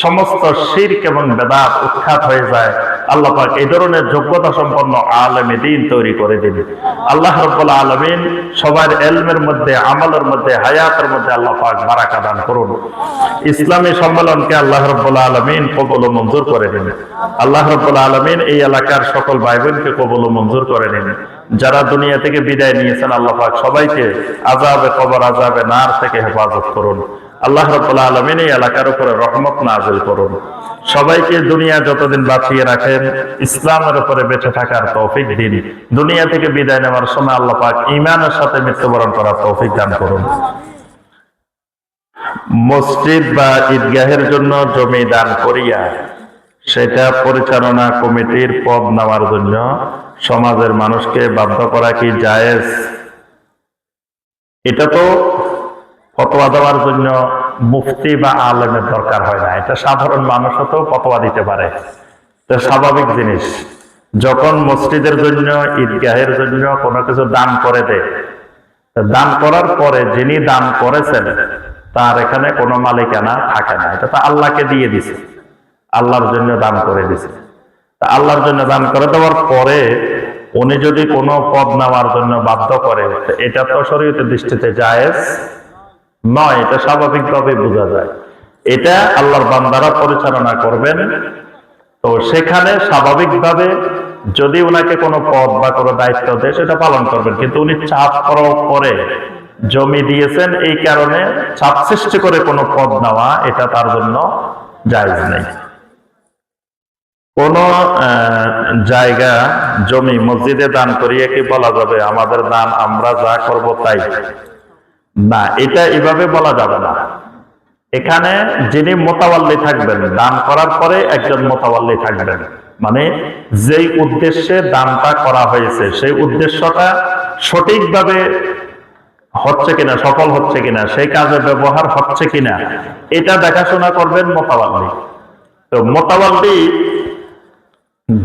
সমস্ত শিরক এবং বেদাত উৎখাত হয়ে যায়। আল্লাহ পাক এই ধরনের যোগ্যতা সম্পন্ন আলেমে দ্বীন তৈরি করে দিন। আল্লাহ রাব্বুল আলামিন সবার ইলমের মধ্যে, আমলের মধ্যে, হায়াতের মধ্যে আল্লাহ পাক বারাকা দান করুন। ইসলামী সম্মেলনকে আল্লাহ রাব্বুল আলামিন কবুল ও মঞ্জুর করে দিন। আল্লাহ রাব্বুল আলামিন এই এলাকার সকল ভাই বোনকে কবুল ও মঞ্জুর করে নিন। যারা দুনিয়া থেকে বিদায় নিয়েছেন আল্লাহ পাক সবাইকে আযাবে কবর, আযাবে নার থেকে হেফাজত করুন। আল্লাহ রাব্বুল আলামিন এই এলাকার উপরে রহমত নাযিল করুন। সবাইকে দুনিয়া যতদিন বাঁচিয়ে রাখেন ইসলামের উপরে বেঁচে থাকার তৌফিক দিন। দুনিয়া থেকে বিদায় নেওয়ার সময় আল্লাহ পাক ঈমানের সাথে মৃত্যুবরণ করার তৌফিক দান করুন। মসজিদ বা ঈদগাহের জন্য জমি দান করিয়া সেটা পরিচালনা কমিটির পদ নেওয়ার জন্য সমাজের মানুষকে বাধ্য করা কি জায়েজ? এটা তো ফতোয়া দেওয়ার জন্য মুফতি বা আলেমের দরকার হয় না, এটা সাধারণ মানুষও তো ফতোয়া দিতে পারে। এটা স্বাভাবিক জিনিস। যখন মসজিদের জন্য, ঈদগাহের জন্য কোনো কিছু দান করে দেয়, দান করার পরে যিনি দান করেছেন তার এখানে কোনো মালিকানা থাকে না, এটা তো আল্লাহকে দিয়ে দিছে, আল্লাহর জন্য দান করে দিছে। তা আল্লাহর জন্য দান করে দেওয়ার পরে উনি যদি কোনো পদ নেওয়ার জন্য বাধ্য করে, এটা তো শরীয়তের দৃষ্টিতে জায়েজ নয়, এটা স্বাভাবিকভাবে বোঝা যায়। এটা আল্লাহর বান্দারা পরিচালনা করবেন, তো সেখানে স্বাভাবিকভাবে যদি উনাকে কোনো পদ বা কোনো দায়িত্ব দেয় সেটা পালন করবেন। কিন্তু উনি চাপ প্রয়োগ করে জমি দিয়েছেন, এই কারণে চাপ সৃষ্টি করে কোনো পদ নেওয়া এটা তার জন্য জায়েজ নেই। কোন জায়গা জমি মসজিদে দান করিয়ে কি বলা যাবে আমাদের দান আমরা যা করব তাই? না, এটা এভাবে বলা যাবে না। এখানে যিনি মোতাওয়াল্লি থাকবেন, দান করার পরে একজন মোতাওয়াল্লি থাকবেন, মানে যেই উদ্দেশ্যে দানটা করা হয়েছে সেই উদ্দেশ্যটা সঠিকভাবে হচ্ছে কিনা, সফল হচ্ছে কিনা, সেই কাজে ব্যবহার হচ্ছে কিনা এটা দেখাশোনা করবেন মোতাওয়াল্লি। তো মোতাওয়াল্লি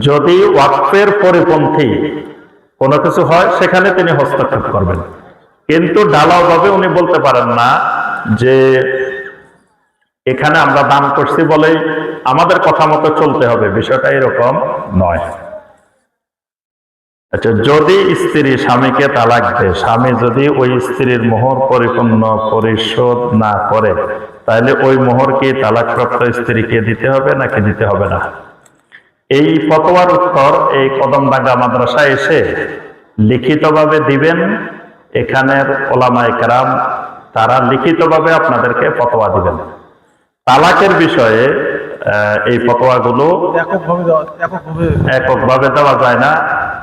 যদি ওয়াকফের পরিপন্থী কোনো কিছু হয় সেখানে তিনি হস্তক্ষেপ করবেন, কিন্তু ঢালাও ভাবে উনি বলতে পারেন না যে এখানে আমরা দান করছি বলেই আমাদের কথা মতো চলতে হবে, বিষয়টা এরকম নয়। আচ্ছা, যদি স্ত্রী স্বামীকে তালাক দেয়, স্বামী যদি ওই স্ত্রীর মোহর পরিপূর্ণ পরিশোধ না করে, তাহলে ওই মোহর কি তালাকপ্রাপ্ত স্ত্রীকে দিতে হবে নাকি দিতে হবে না? এই ফতোয়ার উত্তর এই কদমডাঙ্গা মাদ্রাসায় এসে লিখিতভাবে দিবেন। এখানের ওলামায়ে কেরাম তারা লিখিতভাবে আপনাদেরকে ফতোয়া দিবেন। তালাকের বিষয়ে এই ফতোয়াগুলো এককভাবে দেওয়া যায় না।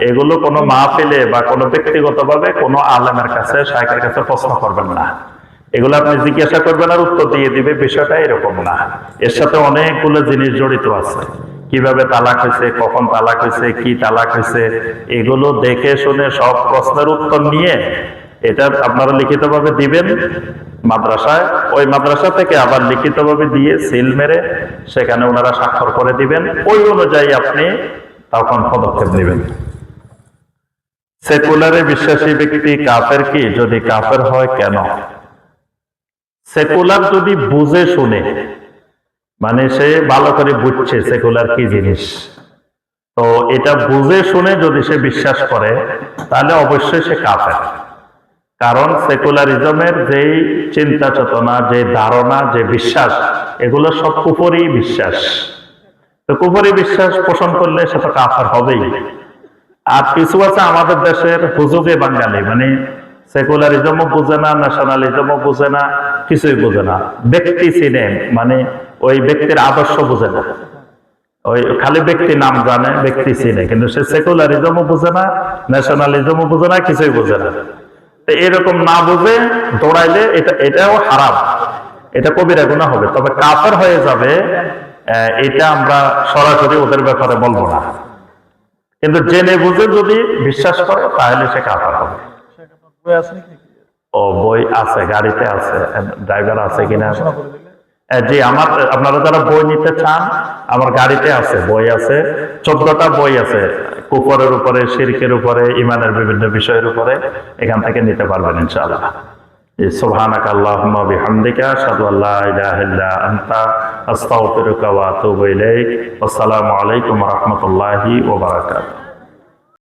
এগুলো কোনো মাহফিলে বা কোনো ব্যক্তিগতভাবে কোনো আলেমের কাছে, শাইখের কাছে প্রশ্ন করবেন না। এগুলো আপনি জিজ্ঞাসা করবেন আর উত্তর দিয়ে দিবে, বিষয়টা এরকম না। এর সাথে অনেকগুলো জিনিস জড়িত আছে। কিভাবে তালাক হয়েছে, কখন তালাক হয়েছে, কি তালাক হয়েছে, এগুলো দেখে শুনে সব প্রশ্নের উত্তর নিয়ে এটা আপনারা লিখিতভাবে দিবেন মাদ্রাসায়। ওই মাদ্রাসা থেকে আবার লিখিতভাবে দিয়ে সিল মেরে সেখানে ওনারা স্বাক্ষর করে দিবেন। ওই অনুযায়ী আপনি তখন পদক্ষেপ নেবেন। সেকুলারে বিশ্বাসী ব্যক্তি কাফের কি? যদি কাফের হয় কেন? সেকুলার যদি বুঝে শুনে, মানে সে ভালো করে বুঝছে সেকুলার কি জিনিস, তো এটা বুঝে শুনে যদি সে বিশ্বাস করে তাহলে অবশ্যই সে কাফের। কারণ সেকুলারিজমের যেই চিন্তা চেতনা, যে ধারণা, যে বিশ্বাস, এগুলো সব কুফরি বিশ্বাস। তো কুফরি বিশ্বাস পোষণ করলে সে তো কাফের হবেই। আর কিছু আছে আমাদের দেশের হুজুগে বাঙালি, মানে সেকুলারিজমও বুঝে না, ন্যাশনালিজমও বুঝে না, কিছুই বুঝে না, ব্যক্তি চিনে, মানে ওই ব্যক্তির আদর্শ বুঝে না, ওই খালি ব্যক্তি নাম জানে, ব্যক্তি চিনে, কিন্তু সে সেকুলারিজমও বুঝে না, ন্যাশনালিজমও বুঝে না, কিছুই বুঝে না। এরকম না বুঝে দৌড়াইলে এটাও হারাম, এটা কবিরা গুনাহ হবে, তবে কাফের হয়ে যাবে এটা আমরা সরাসরি ওদের ব্যাপারে বলবো না। কিন্তু জেনে বুঝে যদি বিশ্বাস করে তাহলে সে কাফের হবে। ও বই আছে, গাড়িতে আছে, ড্রাইভার আছে কিনা? জি, আপনারা যারা বই নিতে চান, আমার গাড়িতে আছে, বই আছে, 14টা বই আছে, কুফরের উপরে, শিরকের উপরে, ইমানের বিভিন্ন বিষয়ের উপরে, এখান থেকে নিতে পারবেন ইনশাআল্লাহ। সুবহানাকা আল্লাহুম্মা বিহামদিকা আশহাদু আল্লা ইলাহা ইল্লা আনতা আস্তাগফিরুকা ওয়া আতুবু ইলাইক। আসসালামু আলাইকুম ওয়া রাহমাতুল্লাহি ওয়া বারাকাতুহু।